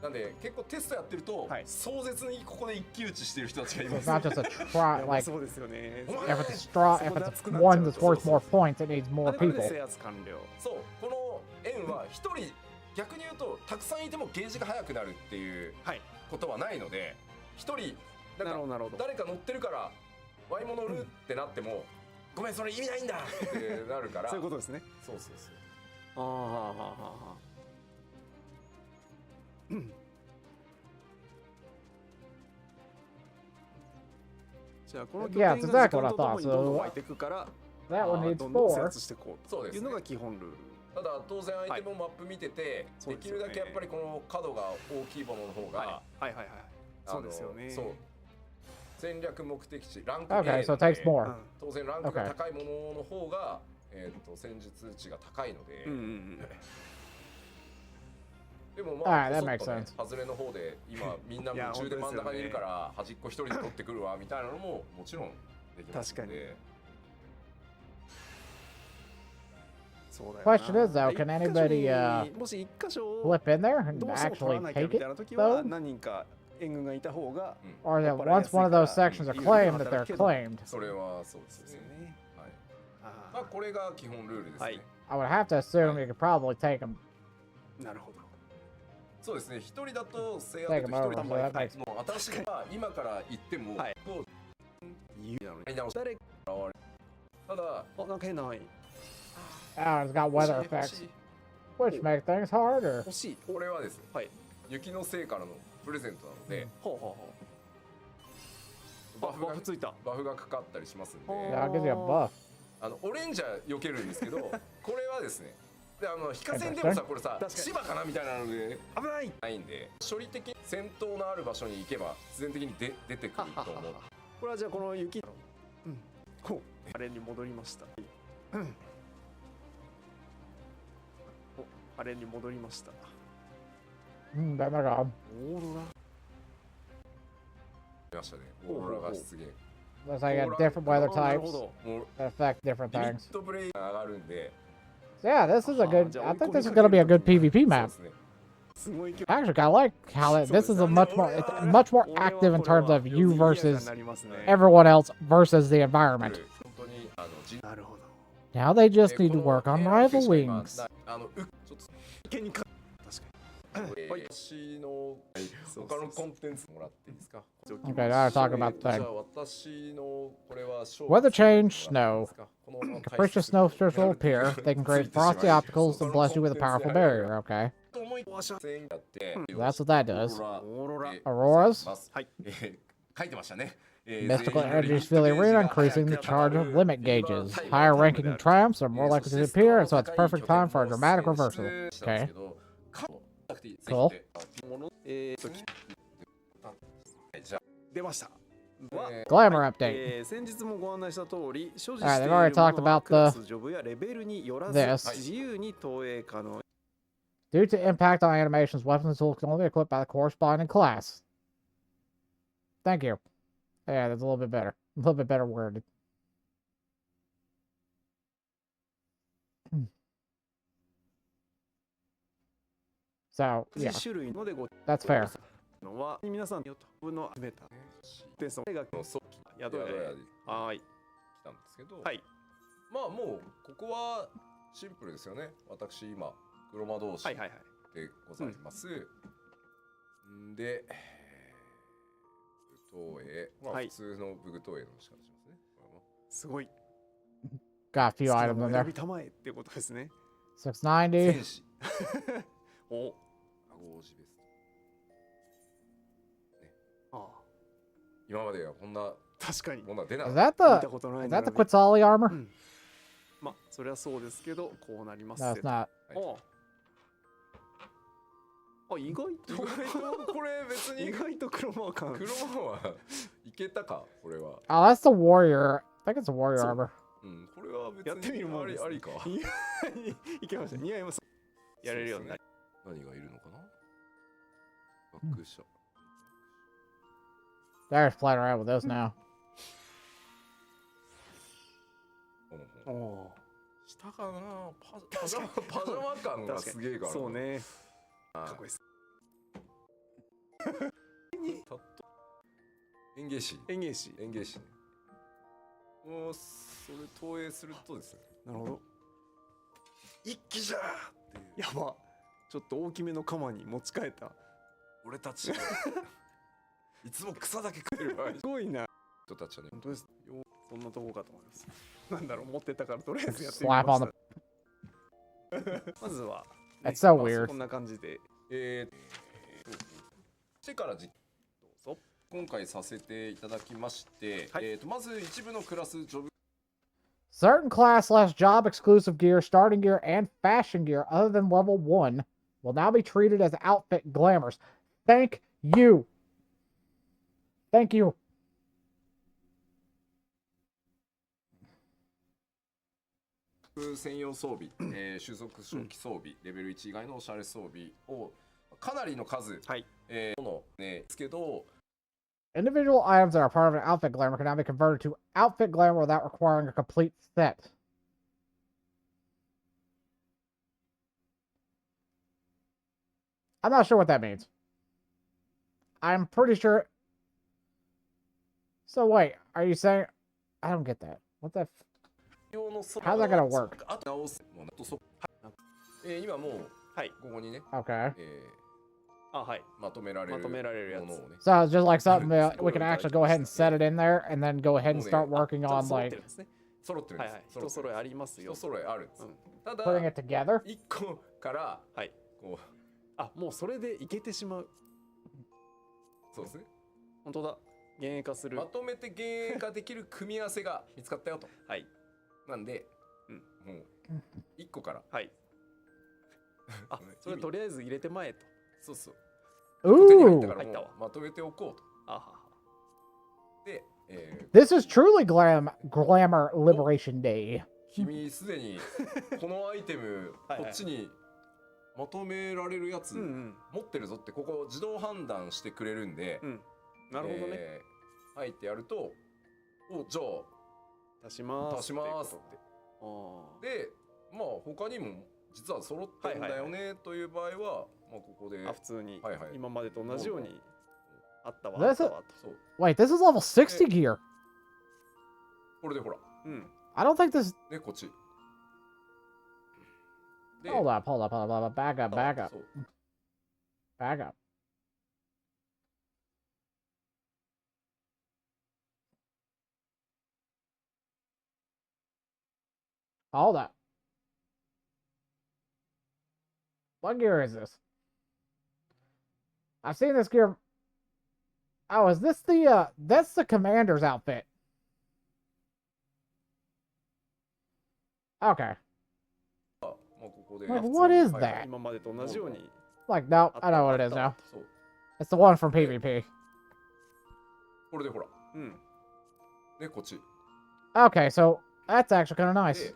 なんで結構テストやってると壮絶にここで一騎打ちしてる人たちがいます。 It's not just a try, like そうですよね。 if it's straw, if it's one that's worth more points, it needs more people. そう、この円は一人逆に言うとたくさんいてもゲージが速くなるっていうことはないので、一人なんか誰か乗ってるからワイも乗るってなっても、ごめんそれ意味ないんだってなるからそういうことですね。そうそうそう。じゃあこの拠点が時間とともにどんどん湧いていくから、That one needs どんどん制 4. 圧していこうというのが基本ルール。ただ当然アイテムマップ見てて、できるだけやっぱりこの角が大きいものの方が、そうですよね。そう戦略目的地ランク Okay, so it takes more. 当然ランクが高いものの方が戦術値が高いので。でもまあ外れの方で今みんな夢中で真ん中にいるから端っこ一人で取ってくるわみたいなのももちろんできますので。Question is though, can anybody flip in there and actually take it though? Or that once one of those sections are claimed, that they're claimed? それはそうですね。はい。まあこれが基本ルールですね。I would have to assume you could probably take them. なるほど。そうですね。一人だと制圧で一人だと新しいは今から行ってもこうただなんか変な範囲。Oh, it's got weather effects, which make things harder. 欲しい。これはですね。はい。雪のせいからのプレゼントなので。バフがかかったりしますんで。Yeah, I'll give you a buff. オレンジは避けるんですけど、これはですね。で非課線でもさこれさ芝かなみたいなので危ないんで、処理的に戦闘のある場所に行けば必然的に出てくると思う。これはじゃあこの雪あれに戻りました。あれに戻りました。Then they're gone. オーロラ。ましたね。オーロラが出現。Looks like you got different weather types that affect different things. ミッドブレイが上がるんで。So yeah, this is a good. I think this is going to be a good PvP map. Actually, I like how this is a much more active in terms of you versus everyone else versus the environment. Now they just need to work on rival wings. Okay, now talk about the thing. Weather change, snow. Capricious snowstorms will appear. They can create frosty obstacles and bless you with a powerful barrier, okay? That's what that does. Auroras? Mystical energies fill the arena, increasing the charge of limit gauges. Higher ranking triumphs are more likely to appear, and so it's perfect time for a dramatic reversal. Okay. Cool. 出ました。Glamour update. 先日もご案内した通り、所持 Alright, してい they've る already も talked のは about クラ the ス、ジョブやレベルによらず this. 自由に投影可能。 Due to impact on animations, weapons and tools can only be equipped by the corresponding class. Thank you. Yeah, that's a little bit better. A little bit better worded. So, yeah. 種類のでご That's fair. のは皆さんよとの集めたテストが宿屋ではい来たんですけど、はい、まあもうここはシンプルですよね。私今黒魔同士でございます。で、武闘衛、まあ普通の武闘衛の仕方しますね。すごい。Got a few items in there. 選びたまえってことですね。 690. 戦士。お。ゴージベスト。ね。ああ。今まではこんな確かに。ものは出なか Is った。 that the Quetzali armor? まあそれはそうですけどこうなります。 No, it's not. あ、意外とこれ別に意外と黒魔感。黒魔はいけたかこれは。Oh, that's the warrior. I think it's a warrior armor. これは別にやってみるもんです。ありか。いけました。似合います。やれるようになり。何がいるのかな。学者。They're just playing around with this now. 下かな。パジャマ感がすげえから。そうね。かっこいいです。園芸師。園芸師。園芸師。もうそれ投影するとですね。なるほど。一気じゃーっていう。やば。ちょっと大きめの鎌に持ち替えた。俺たち。いつも草だけ食ってる場合。すごいな。人たちはね。本当です。そんなとこかと思います。なんだろう、持ってたからとりあえずやってみました。まずは。That's so weird. こんな感じで。してからどうぞ。今回させていただきまして、まず一部のクラスジョブ。Certain class/job exclusive gear, starting gear, and fashion gear other than level 1 will now be treated as outfit glamours. Thank you. Thank you. 専用装備、種族初期装備、レベル1以外のおしゃれ装備をかなりの数、のねですけど、Individual items that are part of an outfit glamour can now be converted to outfit glamour without requiring a complete set. I'm not sure what that means. I'm pretty sure. So wait, are you saying? I don't get that. What the? How's that gonna work? 今もうここにね。Okay. まとめられるものをね。 So it's just like something we can actually go ahead and set it in there, and then go ahead and start working on like 揃ってるんです。人揃えありますよ。人揃えあるんです。ただ putting it together. 1個からこうもうそれでいけてしまう。そうですね。本当だ。現役化する。まとめて現役化できる組み合わせが見つかったよと。なんで、もう1個から。それとりあえず入れてまえと。そうそう。 Ooh. まとめておこうと。で、This is truly glamour liberation day. 君すでにこのアイテムこっちにまとめられるやつ持ってるぞってここ自動判断してくれるんで、なるほどね。はいってやると、じゃあ足しますって。で、まあ他にも実は揃ってるんだよねという場合は、まあここで普通に今までと同じようにあったわ。 Wait, this is level 60 gear. これでほら。I don't think this. ね、こっち。Hold up. Back up. Back up. Hold up. What gear is this? I've seen this gear. Oh, is this the, that's the commander's outfit. Okay. Like, what is that? Like, no, I know what it is now. It's the one from PvP. でこっち Okay, so that's actually kind of nice. で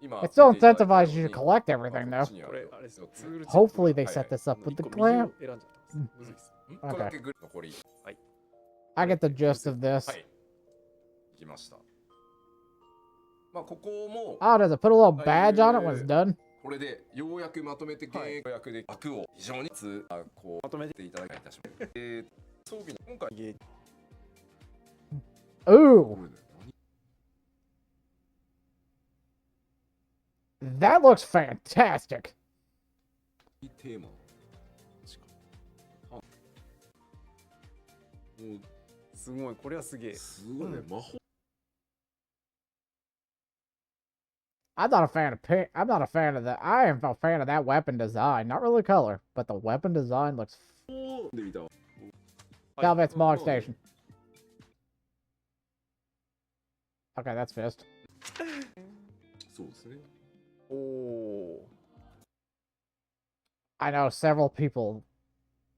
今 It still 見ていただいたよう incentivizes に you to collect everything, こ though. っちにある Hopefully they set this up with the glam. これだけグル残り I get the gist of this. はい行きましたまあここも Oh, does it put a little badge on it when it's done? これでようやくまとめて現役役で枠を非常にこうまとめていただきたいします装備の今回 Ooh. That looks fantastic. テーマもうすごいこれはすげえすごいね魔法 I'm not a fan of pink. I'm not a fan of that. I am a fan of that weapon design. Not really color, but the weapon design looks. Calvet's Mog Station. Okay, that's fist. そうですね I know several people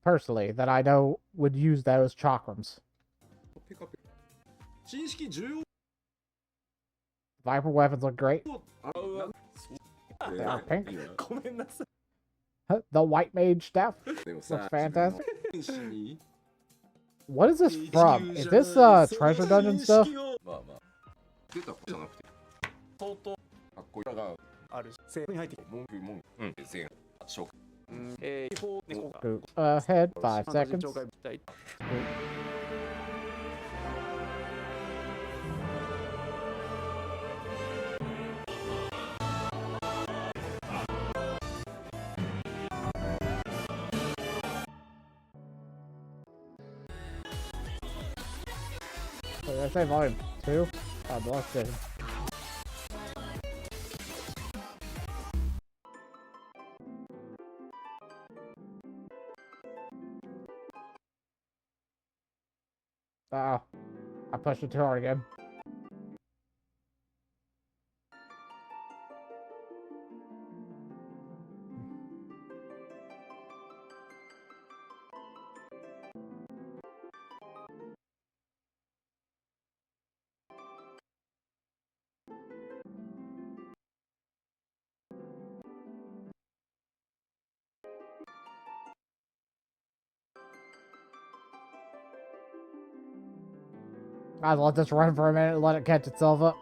personally that I know would use those chakrams. ペカペカ新式重要 Viper weapons look great. あ They are pink. ごめんなさい The white mage stuff でもさ looks fantastic. 戦士に What is this from? Is this treasure dungeon stuff? まあまあ出たじゃなくて相当かっこいいがあるセーブに入ってきて文句全紹介違法猫が Head 5 seconds. 紹介したい Did I say volume 2? Oh, the last edition. Uh-oh. I pushed it too hard again. I'd let this run for a minute and let it catch itself up.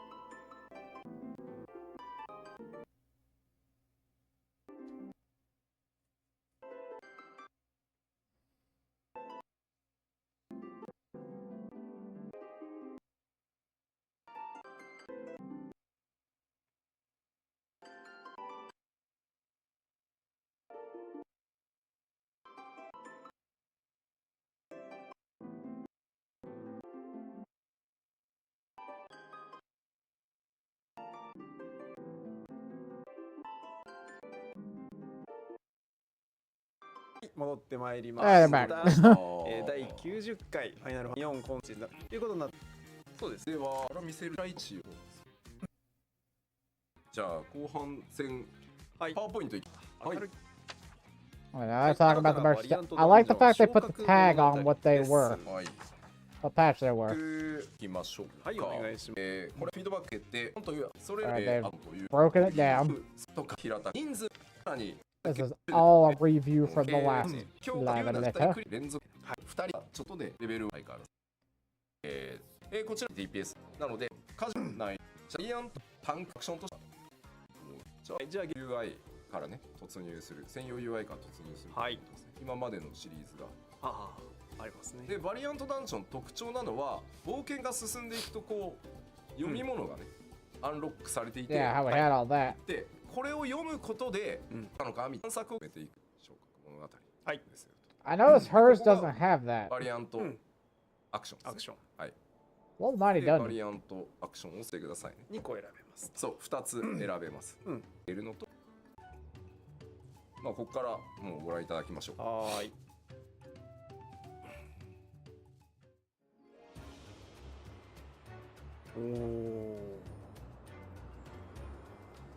はい戻ってまいりまし Hey, た they're back. 第90回ファイナル4コンチということになってそうですでは見せる第一をじゃあ後半戦パワーポイントいきはい Well, now let's talk about the merch stuff. I like the fact they put the tag on what they were. はい What patch they were. いきましょうかはいお願いしますこれフィードバック決定というそれ Alright, あ they've という broken it down. とか平た人数さらに This is all a review from the last 今日 live 2 editor. 人連続2人ちょっとでレベルないからこちら DPS なのでカジュアルないジャイアントタンクアクションとしてじゃあ UI からね突入する専用 UI から突入するはい今までのシリーズがありますねでバリアントダンジョン特徴なのは冒険が進んでいくとこう読み物がね、アンロックされていて Yeah, how we had all that. でこれを読むことでなのか探索を埋めていく昇格物語はいですよ I noticed hers doesn't have that. バリアントアクションですねアクションはい Well, mighty でバ done. リアントアクションをしてくださいね2個選べますそう2つ選べますいるのとまあここからもうご覧いただきましょうはーい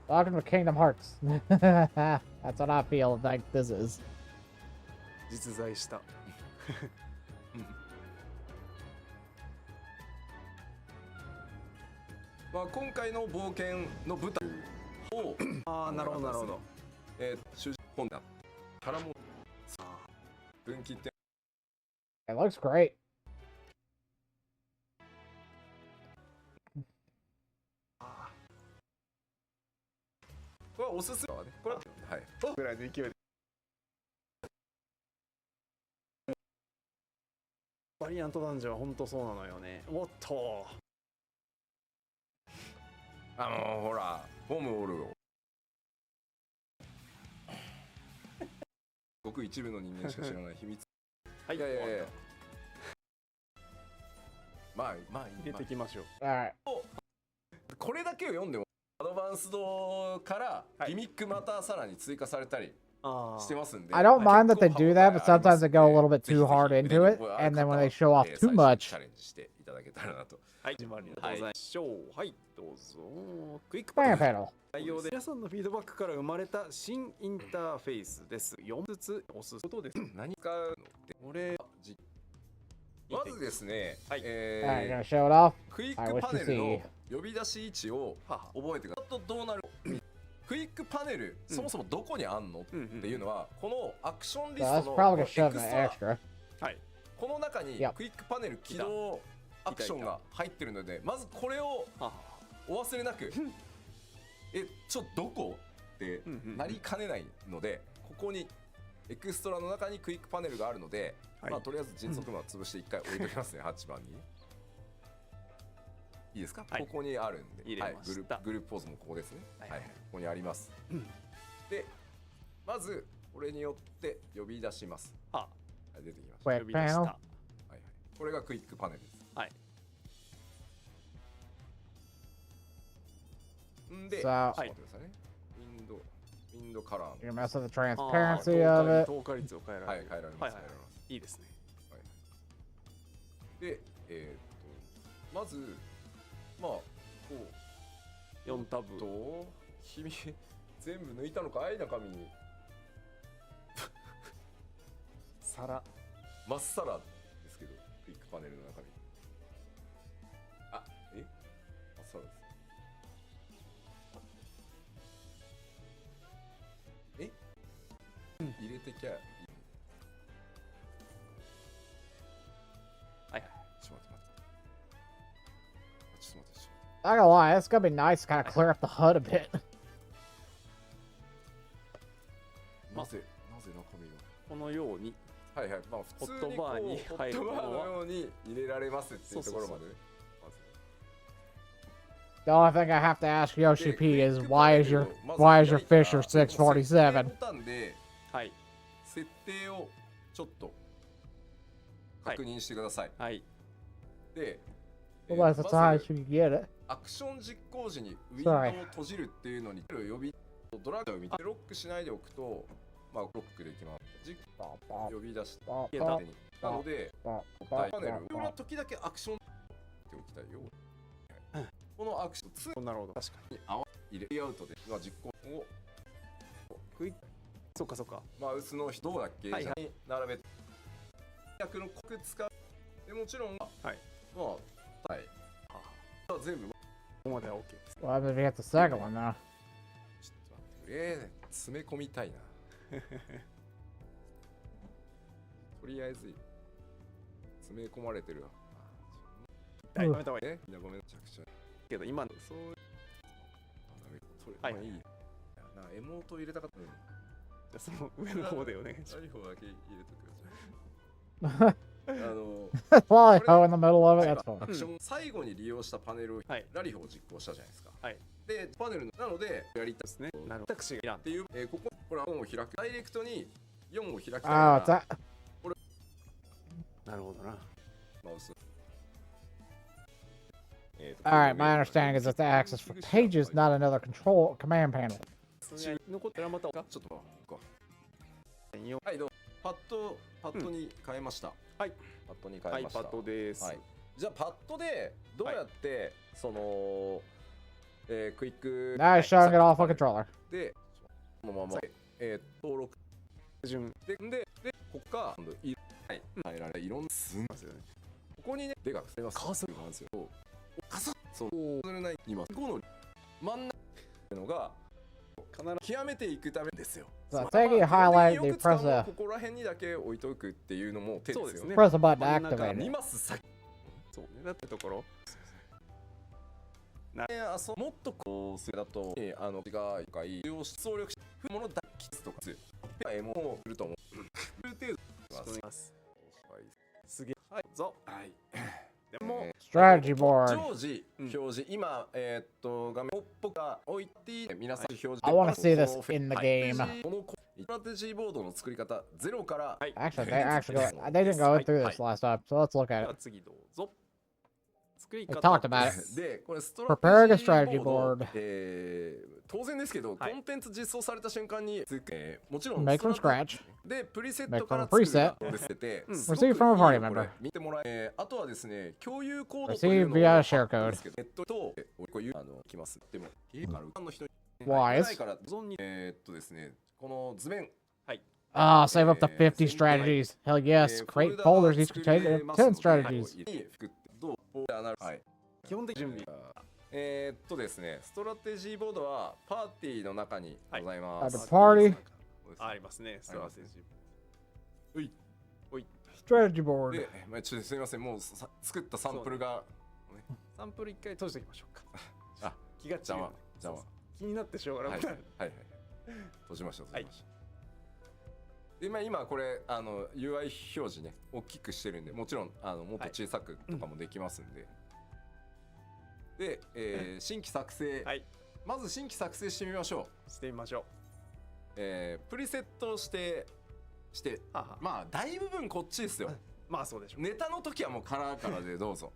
Welcome to Kingdom Hearts. That's what I feel like this is. 実在したまあ今回の冒険の舞台をなるほどなるほど。主人公だからもさあ分岐点 It looks great. これはおすすめだね。これははいぐらいの勢いで。バリアント男女は本当そうなのよね。おっと。ほらフォームおるよ。ごく一部の人間しか知らない秘密。はい。いやいやいや。まあ入れていきましょう。これだけを読んでもアドバンスドからギミックまたさらに追加されたりしてますんで。I don't mind that they do that, but sometimes they go a little bit too hard into it, and then when they show off too much. チャレンジしていただけたらなと。はい、始まりでございましょう。はい、どうぞ。クイックパネル。内容で皆さんのフィードバックから生まれた新インターフェースです。4つずつ押すことです。何使うのって俺まずですね、Alright, gonna show it off. クイックパネルの呼び出し位置を覚えてください。とどうなるクイックパネル、そもそもどこにあんのっていうのは、このアクションリストのエクストラ、この中にクイックパネル起動アクションが入ってるので、まずこれをお忘れなくどこってなりかねないので、ここにエクストラの中にクイックパネルがあるので、まあとりあえず迅速マン潰して1回置いときますね。8番にいいですか、ここにあるんで、グループポーズもここですね。ここにあります。でまずこれによって呼び出します。出てきました。呼び出した。これがクイックパネルです。んで、ちょっと待ってくださいね。ウィンドカラー。You're messing with the transparency of it. 透過率を変えられる。変えられます。いいですね。で、まずまあこう4タブと君全部抜いたのかい、中身に皿まっさらですけど、クイックパネルの中身まっさらです。入れてきゃいい。ちょっと待って。Not gonna lie, it's gonna be nice to kind of clear up the HUD a bit. なぜ中身がこのように、まあ普通にこうホットバーのように入れられますっていうところまでね。The only thing I have to ask Yoshi P is why is your Fisher 647? 設定をちょっと確認してください。で、Well, that's the time you can get it. アクション実行時にウィンドウを閉じるっていうのに呼びドラッグを見てロックしないでおくと、まあロックできます。呼び出して縦に。なので、パネルこれは時々アクションっておきたいよ。このアクションなるほど、確かに入れアウトで実行をクイック、そうかマウスのどうだっけ、並べて役のコク使う。でもちろんまあ全部ここまでは OK です。Well, if you get the second one now. ちょっと待って、詰め込みたいな。とりあえず詰め込まれてるわ。やめた方がいいね。みんなごめん、めちゃくちゃ。けど今のそういい。エモート入れたかった。じゃあその上の方でお願いします。何方だけ入れとください。While I go in the middle of it, that's fine. アクション最後に利用したパネルをラリフを実行したじゃないですか。でパネルなのでやりたいですね。なるほど。私がいらんっていうここは4を開く。ダイレクトに4を開きたいから。これなるほどな。マウス。Alright, my understanding is that the access for pages, not another command panel. 残ったらまたちょっとはい、どうパッドに変えました。パッドに変えました。パッドです。じゃあパッドでどうやってそのクイック Now showing it off a controller. でこのまま登録順でここか変えられいろんなすんですよね。ここにねでかくせます。カーソルがあるんですよ。そうれない今5の真ん中のが極めていくためですよ。So I think you highlight the press ここら辺にだけ置いとくっていうのも手ですよね。press a button to activate 見 it. ます先。そうね。だってところ。もっとこうするだとが使用総力ものだけとかもすると思う。ある程度ますすげえ。はいぞ。はい。でも Strategy board. 常時表示今画面っぽく置いて皆さん表示 I want to see this in the game. このストラテジーボードの作り方ゼロから Actually, they didn't go through this last time, so let's look at it. 次どうぞ。We talked about it. でこれスト Preparing ラ a テジー strategy ボード board. 当然ですけど、コンテンツ実装された瞬間にもちろん Make from scratch. でプリセッ Make トか from ら a 作る preset. が出て Receive from a party member. 見てもらえあとはですね共有コード Receive via share code. ネットとこういうきますでもゲームからの人に Wise. からご存じですねこの図面 Ah, save up to 50 strategies. Hell yes. Create folders each contain 10 strategies. はい基本的準備ですねストラテジーボードはパーティーの中にございます。 At the party. ありますね。ストラテジー。うい。おい。Strategy board. で、ちょっとすみませんもう作ったサンプルがサンプル一回閉じておきましょうか。あ気が違う。邪魔。気になってしょうがなくなる。はいはい。閉じました閉じました。で今これUI 表示ね大きくしてるんでもちろんもっと小さくとかもできますんで。で、新規作成、まず新規作成してみましょう。してみましょう。プリセットしてまあ大部分こっちですよ。まあそうでしょう。ネタの時はもうカラーからでどうぞ。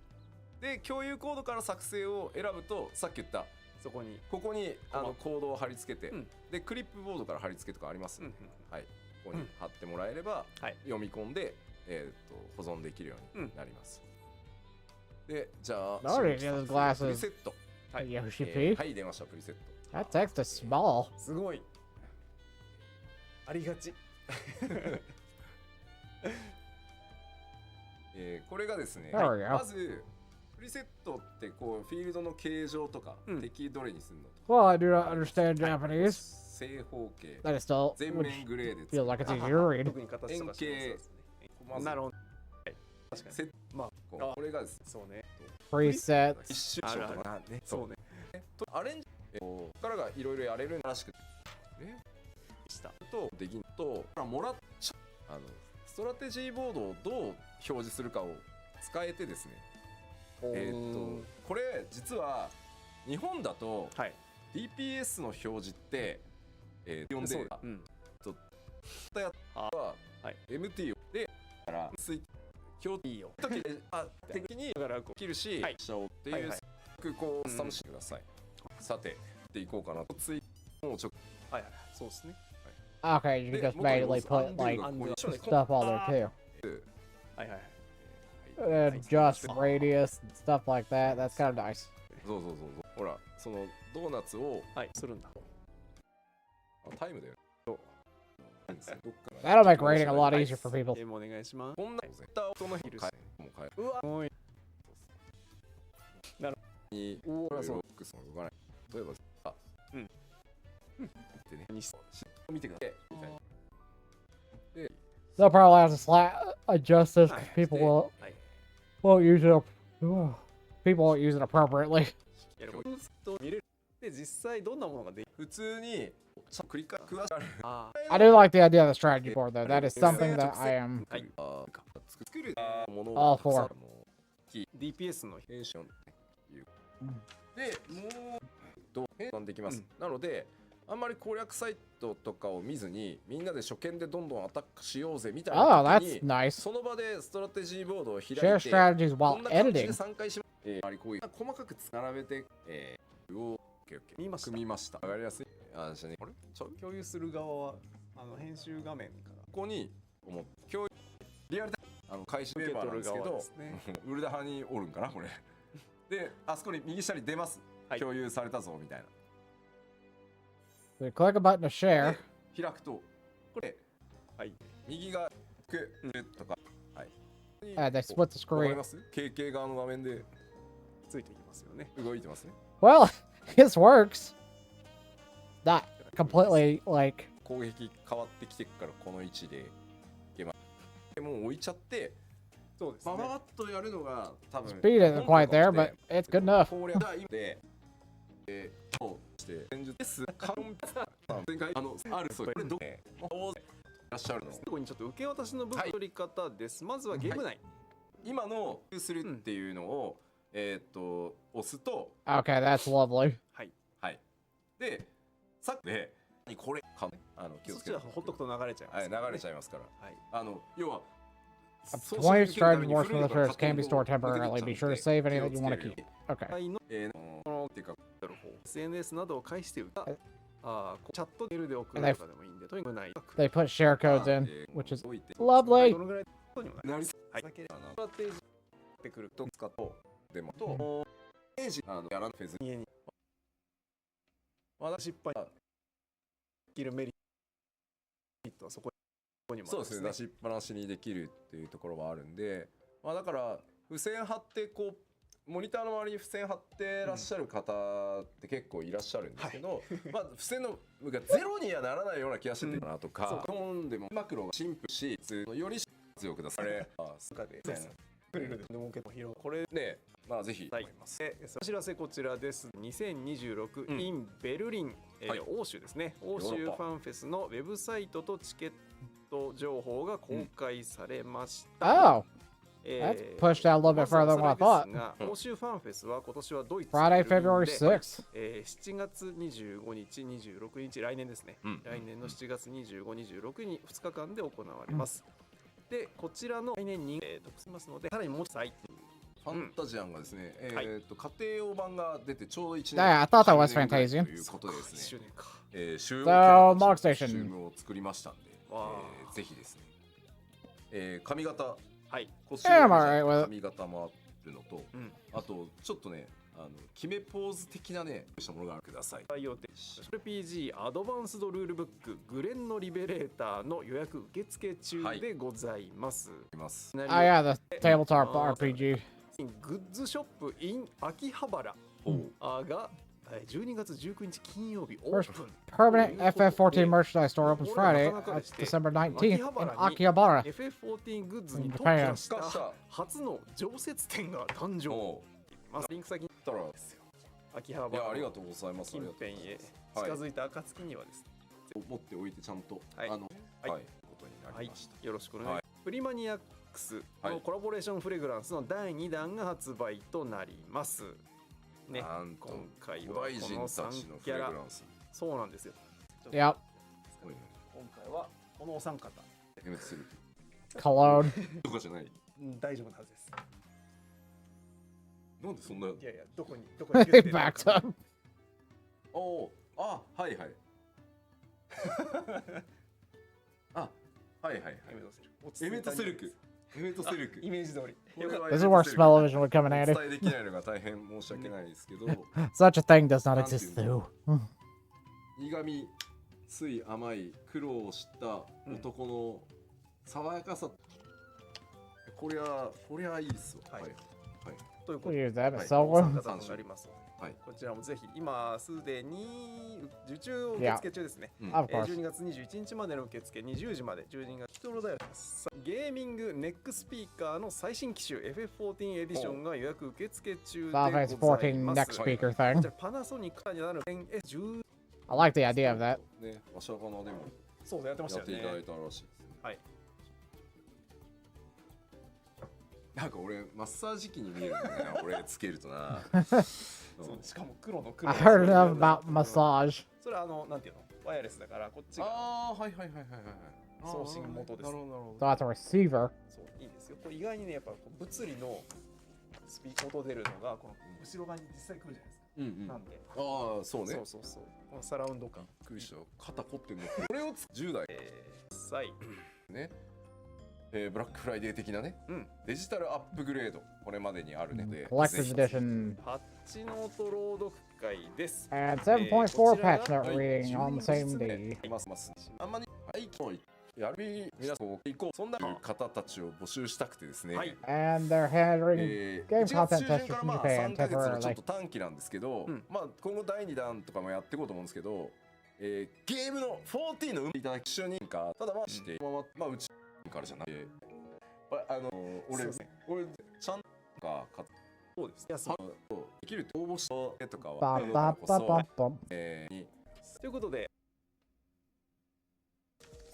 で共有コードから作成を選ぶとさっき言ったここにコードを貼り付けて、でクリップボードから貼り付けとかありますので、はい、ここに貼ってもらえれば、読み込んで、保存できるようになります。でじゃあプリセットはい出ましたプリセット That text is small. すごいありがちこれがですね There we go. まずプリセットってこうフィールドの形状とか敵どれにするのと Well, I do not understand Japanese. 正方形 That is still, 全 which 面グレーで feels like it's easy to read. 円形なるほど確かにまあこれがですそうね Presets. 一瞬とかねそうねアレンジからがいろいろやれるらしくてしたとできんともらっちゃストラテジーボードをどう表示するかを使えてですねこれ実は日本だと DPS の表示って呼んでたやつは MT でから強敵よ敵にだから切るししちゃおうっていうこうスタムしてください。さてでいこうかなとついもうちょっとはいそうですね。Okay, you just basically put like stuff all there too. Just radius and stuff like that. That's kind of nice. そうほらそのドーナツをするんだ。タイムだよ。That'll make rating a lot easier for people. お願いします。こんなその日も変えうわもうなるにロックスも動かない。例えばでね見てくださいみたいな。They'll probably have to adjust this because people won't use it. People won't use it appropriately. 見れるで実際どんなものができる普通に繰り返し詳しく I do like the idea of the strategy board though. That is something that I am all for. DPS の編集でもうどうできます。なのであんまり攻略サイトとかを見ずにみんなで初見でどんどんアタックしようぜみたいな時にその場でストラテジーボードを開いて Share strategies while こんな感じで editing. 3回しまこういう細かく並べて組みました。わかりやすい。あれ共有する側は編集画面からここに共有リアルで会社メンバーなんですけどウルダ派におるんかなこれであそこに右下に出ます共有されたぞみたいな So you click a button to share. 開くとこれ右がとかAnd they split the わかり screen. ます経験側の画面でついていきますよね。動いてますね。 Well, his works. Not completely like. 攻撃変わってきてからこの位置でいけます。でもう置いちゃって、そうですね。バババッとやるのが多分 Speed isn't quite there, but it's good enough. 攻略で、して戦術ですカウン前回あるそうこれどこでいらっしゃるの。ここにちょっと受け渡しの部分取り方です。まずはゲーム内。今のするっていうのを押すと。Okay, that's lovely. はいはい。でさっきでこれ気をつけて。ほっとくと流れちゃいます。はい、流れちゃいますから。はい。要は。20 strategy more from the first can be stored temporarily. Be sure to save any that you want to keep. Okay. SNS などを介してチャットメールで送るとかでもいいんで、とにかくない。They put share codes in, which is lovely. どのぐらいにもなりはい。ストラテージってくると使っとでもとページやらんフェズに私失敗できるメリットはそこにもそうですね。出しっぱなしにできるっていうところはあるんで、だから付箋貼ってこうモニターの周りに付箋貼ってらっしゃる方って結構いらっしゃるんですけど、付箋のがゼロにはならないような気がしてるかなとか、日本でもマクロがシンプルしより強く出されこれね、ぜひ思います。お知らせこちらです。2026 in ベルリン、欧州ですね。欧州ファンフェスのウェブサイトとチケット情報が公開されました。Oh, that's pushed out a little bit further than what I thought. 欧州ファンフェスは今年はドイツ Friday, February 6th. 7月25日、26日、来年ですね。来年の7月25、26に2日間で行われます。で、こちらの来年に特集しますので、さらにもう一つファンタジアンがですね、家庭用版が出てちょうど1年 Yeah, I thought that was Fantasia. ということでですね。So, Mark Station. 集合を作りましたんで、ぜひですね。髪型、腰の髪型もあるのと、あとちょっとね、決めポーズ的なね、したものがあるください。RPG アドバンスドルールブックグレンのリベレーターの予約受付中でございます。Oh yeah, the tabletop RPG. グッズショップ in 秋葉原が12月19日金曜日オープン。Permanent FF14 merchandise store opens Friday, December 19th in Akihabara, FF14 グッズに特化した初の常設店が誕生。リンク先にたら秋葉原ありがとうございます。近辺へ近づいた暁にはですね、持っておいてちゃんとことになりました。よろしくお願いします。プリマニアックスのコラボレーションフレグランスの第2弾が発売となります。ね、今回はこの3キャラ、そうなんですよ。Yep. 今回はこのお三方。Cologne. とかじゃない。大丈夫なはずです。なんでそんな。いやいや、どこに backed up. はいはい。はいはいはい。エメトセルク。イメージ通り。This is where Smell-O-Vision would come in handy. お伝えできないのが大変申し訳ないですけど。Such a thing does not exist though. 苦味、つい甘い苦労をした男の爽やかさ。こりゃいいっすよ。はいはい。ということで、こちらもぜひ今すでに受注受付中ですね。12月21日までの受付20時まで12月ゲーミングネックスピーカーの最新機種 FF14 エディションが予約受付中でございます。パナソニックになる 10 I like the idea of that. ね、わしゃがなでもそうやってましたよね。やっていただいたらしい。はい。なんか俺マッサージ機に見えるんだね。俺つけるとな。そうしかも黒の。I heard enough about massage. それなんていうの？ワイヤレスだからこっちが。はい送信元です。なるほど。So that's a receiver. そういいですよ。これ意外にねやっぱ物理のスピーカー音出るのがこの後ろ側に実際来るじゃないですか。なんで。そうね。そう。このサラウンド感。びっくりした。肩凝ってんの。これを10代。ね。ブラックフライデー的なね、デジタルアップグレードこれまでにあるので Collector's Edition パッチノート朗読会です。 And 7.4 patch note reading on the same day. あんまりやる皆さん行こうそんな方たちを募集したくてですね。And they're handling game 1月 content 中旬 testers から from まあ Japan 3ヶ月のちょっ temporarily. と短期なんですけど、まあ今後第2弾とかもやっていこうと思うんですけど、ゲームの14のいただき一緒にかただまあしてまあうちからじゃなくて、俺ちゃんかそうです。できるって応募してとかはということで。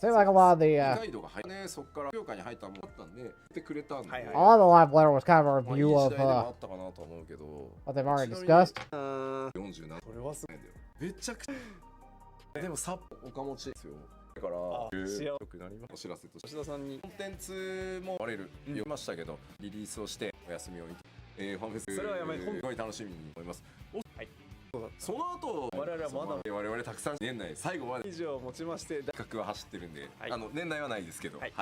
Seems like a lot of the ガイドが入ってね、そこから評価に入ったものだったんで、てくれたんで。all the live letter was kind of a まあ review いい時 of 代でもあったかなと思うけど。 what they've already discussed. 47。これはすごいんだよ。めちゃくちゃ。でもサップおかもちですよ。だからよくなります。お知らせとして吉田さんにコンテンツも割れる言いましたけど、リリースをしてお休みをいて、ファンフェスそれはやばい。すごい楽しみに思います。はい。その後我々はまだ我々たくさん年内最後まで以上持ちまして企画は走ってるんで、年内はないですけど、はい。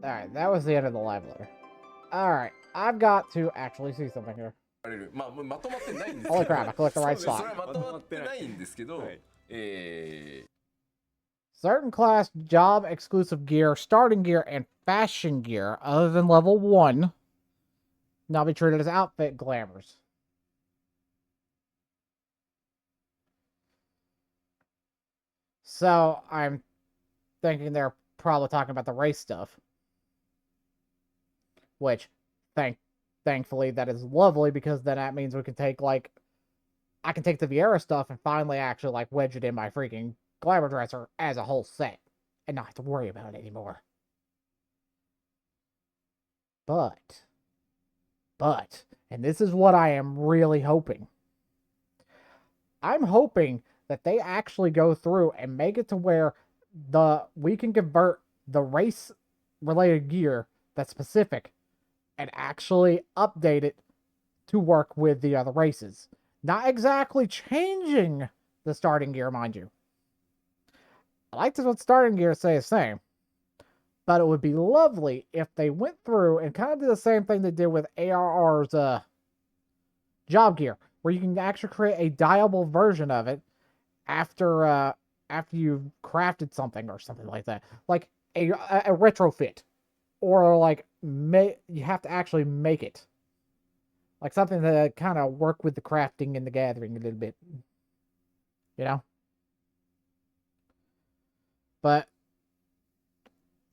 Alright, that was the end of the live letter. Alright, I've got to actually see something here. まとまってないんですけど。 Holy crap, I clicked the right それ spot. はまとまってないんですけど、certain class job exclusive gear, starting gear, and fashion gear other than level 1 now be treated as outfit glamours. So I'm thinking they're probably talking about the race stuff. Which, thankfully, that is lovely because then that means we can take, like, I can take the Viera stuff and finally actually, like, wedge it in my freaking glamour dresser as a whole set and not have to worry about it anymore. But, and this is what I am really hoping. I'm hoping that they actually go through and make it to where we can convert the race related gear that's specific and actually update it to work with the other races. Not exactly changing the starting gear, mind you. I like what starting gear say the same. But it would be lovely if they went through and kind of did the same thing they did with ARR's job gear, where you can actually create a dyeable version of it after you've crafted something or something like that, like a retrofit, or like you have to actually make it, like something that kind of work with the crafting and the gathering a little bit, you know. But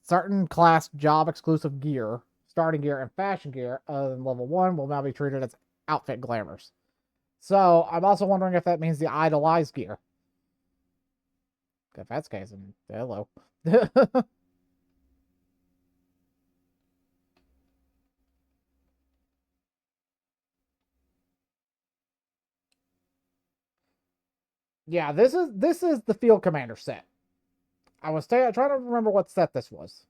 certain class job exclusive gear, starting gear, and fashion gear other than level 1 will now be treated as outfit glamours. So I'm also wondering if that means the idolized gear. If that's the case, then hello. Yeah, this is the Field Commander set. I was trying to remember what set this was.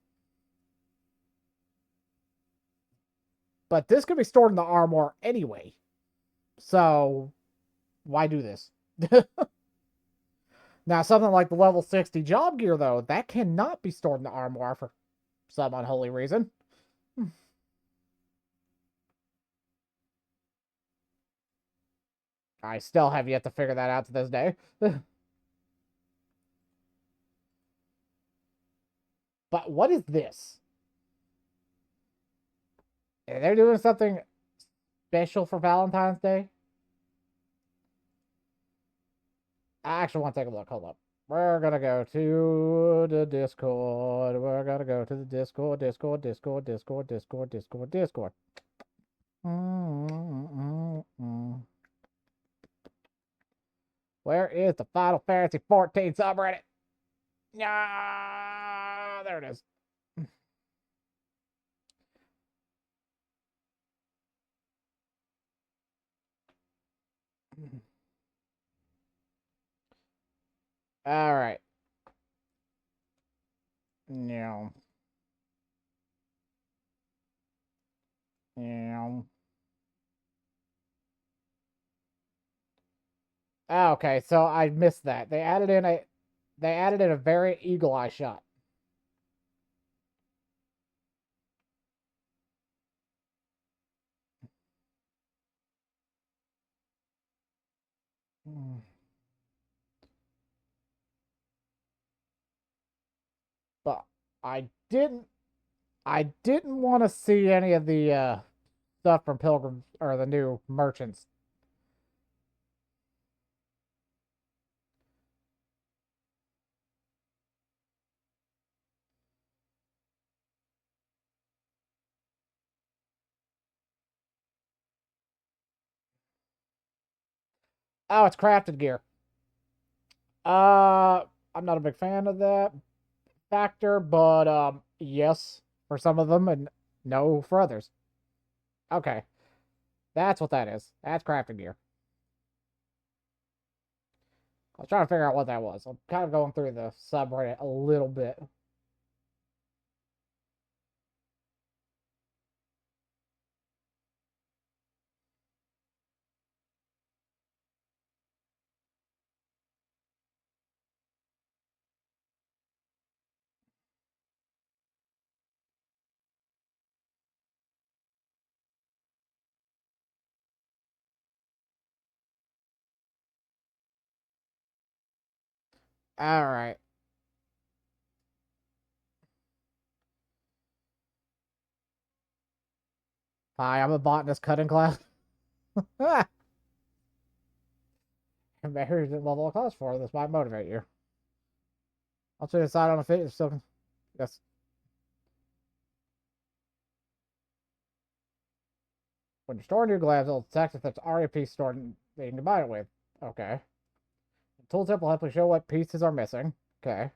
But this could be stored in the armor anyway. So, why do this? Now, something like the level 60 job gear, though, that cannot be stored in the armor for some unholy reason. I still have yet to figure that out to this day. But what is this? They're doing something special for Valentine's Day? I actually want to take a look. Hold up. We're going to go to the Discord. We're going to go to the Discord. Where is the Final Fantasy 14 subreddit? Yeah, there it is. All right. No. No. Okay, so I missed that. They added in a very eagle eye shot. I didn't want to see any of the stuff from Pilgrims or the new merchants. Oh, it's crafted gear. I'm not a big fan of that factor, but yes for some of them and no for others. Okay, that's what that is. That's crafted gear. I was trying to figure out what that was. I'm kind of going through the subreddit a little bit. All right. Hi, I'm a botanist cutting class. Here's the level of class for this might motivate you. Once you decide on a fit, you're still. Yes. When you're storing new glaives, it'll detect if there's already a piece stored that you can combine it with. Okay. The tooltip will help you show what pieces are missing. Okay.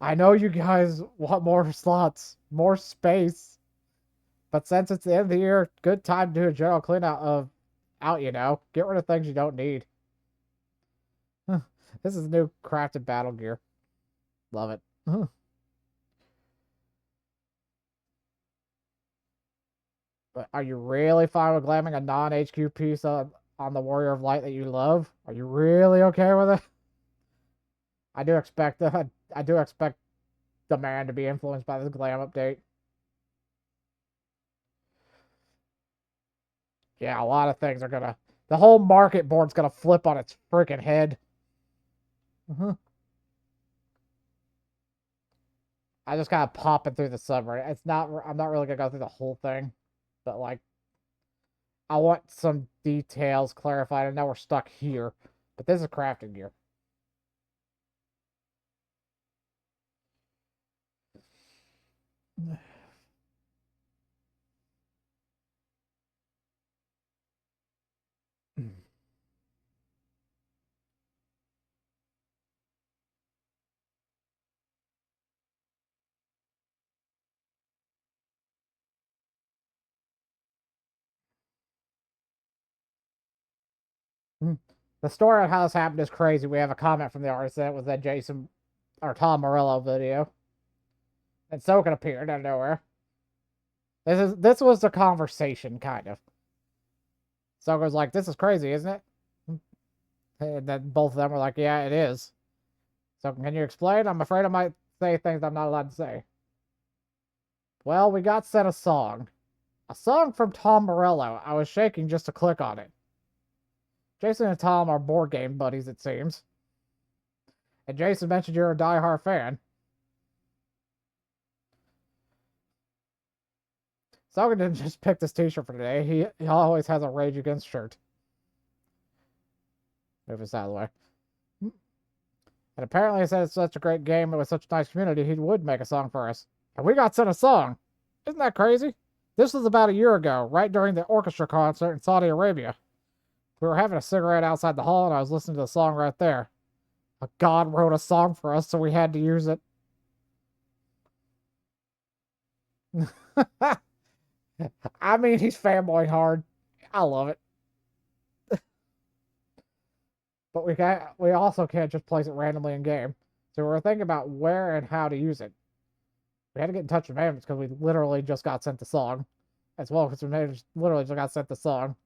I know you guys want more slots, more space, but since it's the end of the year, good time to do a general clean out, get rid of things you don't need. This is new crafted battle gear. Love it. But are you really fine with glamming a non-HQ piece on the Warrior of Light that you love? Are you really okay with it? I do expect the man to be influenced by this glam update. Yeah, a lot of things are gonna. The whole market board's gonna flip on its freaking head. I just kind of popping through the subreddit. It's not. I'm not really gonna go through the whole thing, but like, I want some details clarified. I know we're stuck here, but this is crafting gear. The story on how this happened is crazy. We have a comment from the artist that was that Jason or Tom Morello video. And Soken appeared out of nowhere. This was the conversation, kind of. Soken was like, "This is crazy, isn't it?" And then both of them were like, "Yeah, it is." So can you explain? I'm afraid I might say things I'm not allowed to say. Well, we got sent a song. A song from Tom Morello. I was shaking just to click on it. Jason and Tom are board game buddies, it seems. And Jason mentioned you're a diehard fan. Sogan didn't just pick this t-shirt for today. He always has a Rage Against shirt. Move this out of the way. And apparently he said it's such a great game and with such a nice community, he would make a song for us. And we got sent a song. Isn't that crazy? This was about a year ago, right during the orchestra concert in Saudi Arabia. We were having a cigarette outside the hall and I was listening to the song right there. A god wrote a song for us, so we had to use it. I mean, he's fanboy hard. I love it. But we also can't just place it randomly in game. So we were thinking about where and how to use it. We had to get in touch with management because we literally just got sent the song. As well, because we literally just got sent the song.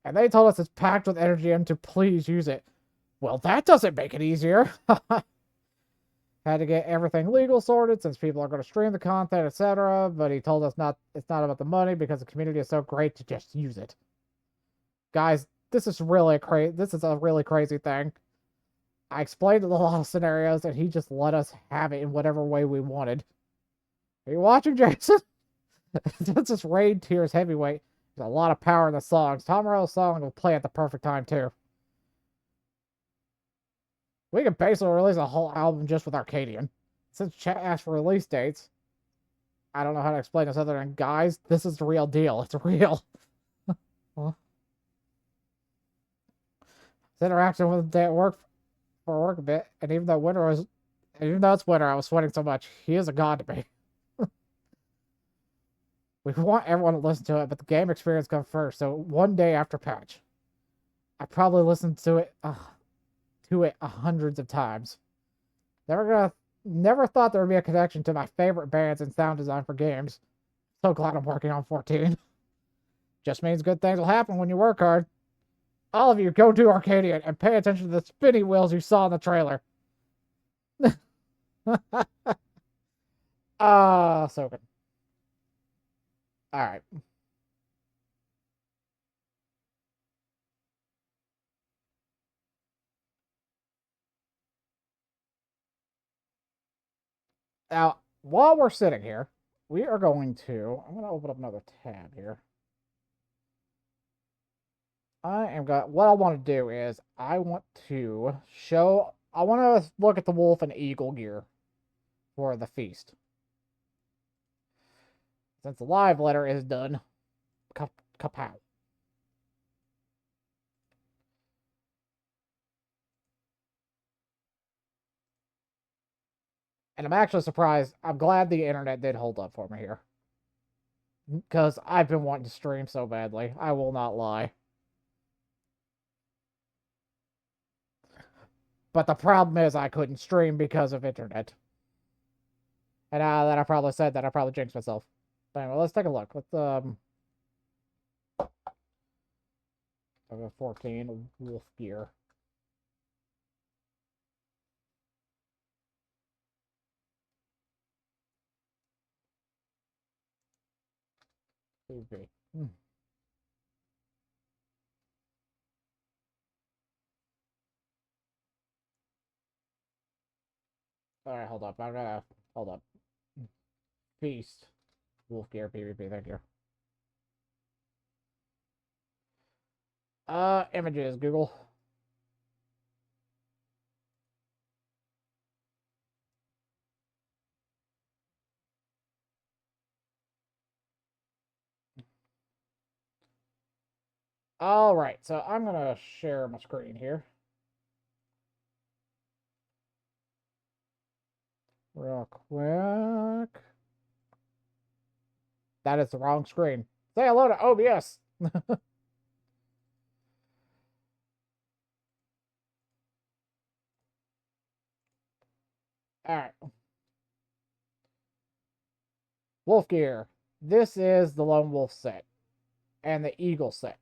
And they told us it's packed with energy and to please use it. Well, that doesn't make it easier. Had to get everything legal sorted since people are going to stream the content, etc. But he told us it's not about the money because the community is so great to just use it. Guys, this is really crazy. This is a really crazy thing. I explained a lot of scenarios, and he just let us have it in whatever way we wanted. Are you watching, Jason? That's just Rain Tears Heavyweight. There's a lot of power in the songs. Tom Morello's song will play at the perfect time, too. We could basically release a whole album just with Arcadian. Since chat asked for release dates, I don't know how to explain this other than, guys, this is the real deal. It's real. Well, his interaction with the day at work for work a bit, and even though it's winter, I was sweating so much. He is a god to me. We want everyone to listen to it, but the game experience comes first. So one day after patch, I probably listened to it hundreds of times. Never thought there would be a connection to my favorite bands and sound design for games. So glad I'm working on 14. Just means good things will happen when you work hard. All of you, go do Arcadian and pay attention to the spinny wheels you saw in the trailer. So good. Alright. Now, while we're sitting here, I'm going to open up another tab here. What I want to do is, I want to look at the wolf and eagle gear for the feast. Since the live letter is done, kapow. And I'm actually surprised. I'm glad the internet did hold up for me here. Because I've been wanting to stream so badly. I will not lie. But the problem is I couldn't stream because of internet. And now that I probably said that, I probably jinxed myself. But anyway, let's take a look. Let's, FF14 wolf gear. PvP. Alright, hold up. Hold up. Feast. Wolf gear, PvP, thank you. Images, Google. Alright, so I'm gonna share my screen here. Real quick. That is the wrong screen. Say hello to OBS. Alright. Wolf gear. This is the Lone Wolf set. And the Eagle set.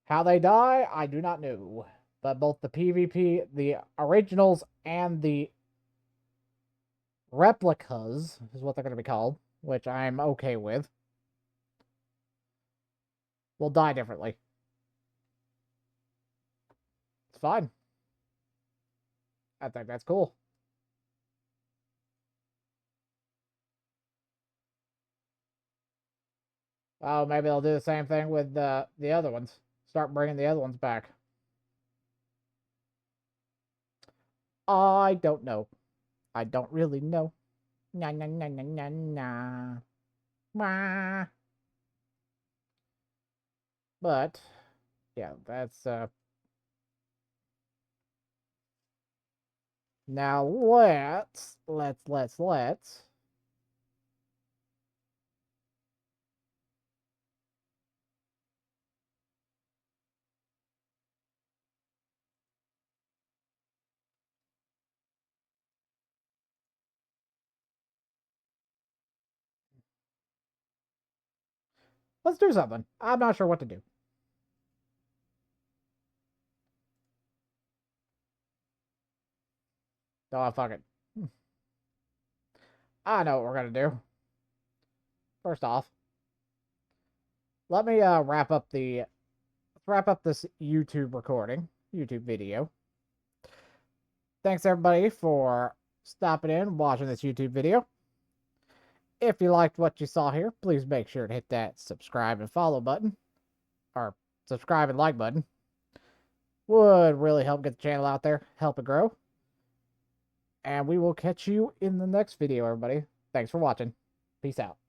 How they die, I do not know. But both the PvP, the originals, and the replicas, is what they're going to be called, which I'm okay with, will die differently. It's fine. I think that's cool. Oh, maybe they'll do the same thing with the other ones. Start bringing the other ones back. I don't know. I don't really know. Nah, nah, nah, nah, nah, nah. Nah. But, yeah, that's, now let's do something. I'm not sure what to do. Oh, fuck it. I know what we're going to do. First off, let me wrap up this YouTube recording, YouTube video. Thanks everybody for stopping in, watching this YouTube video. If you liked what you saw here, please make sure to hit that subscribe and follow button, or subscribe and like button. Would really help get the channel out there, help it grow. And we will catch you in the next video, everybody. Thanks for watching. Peace out.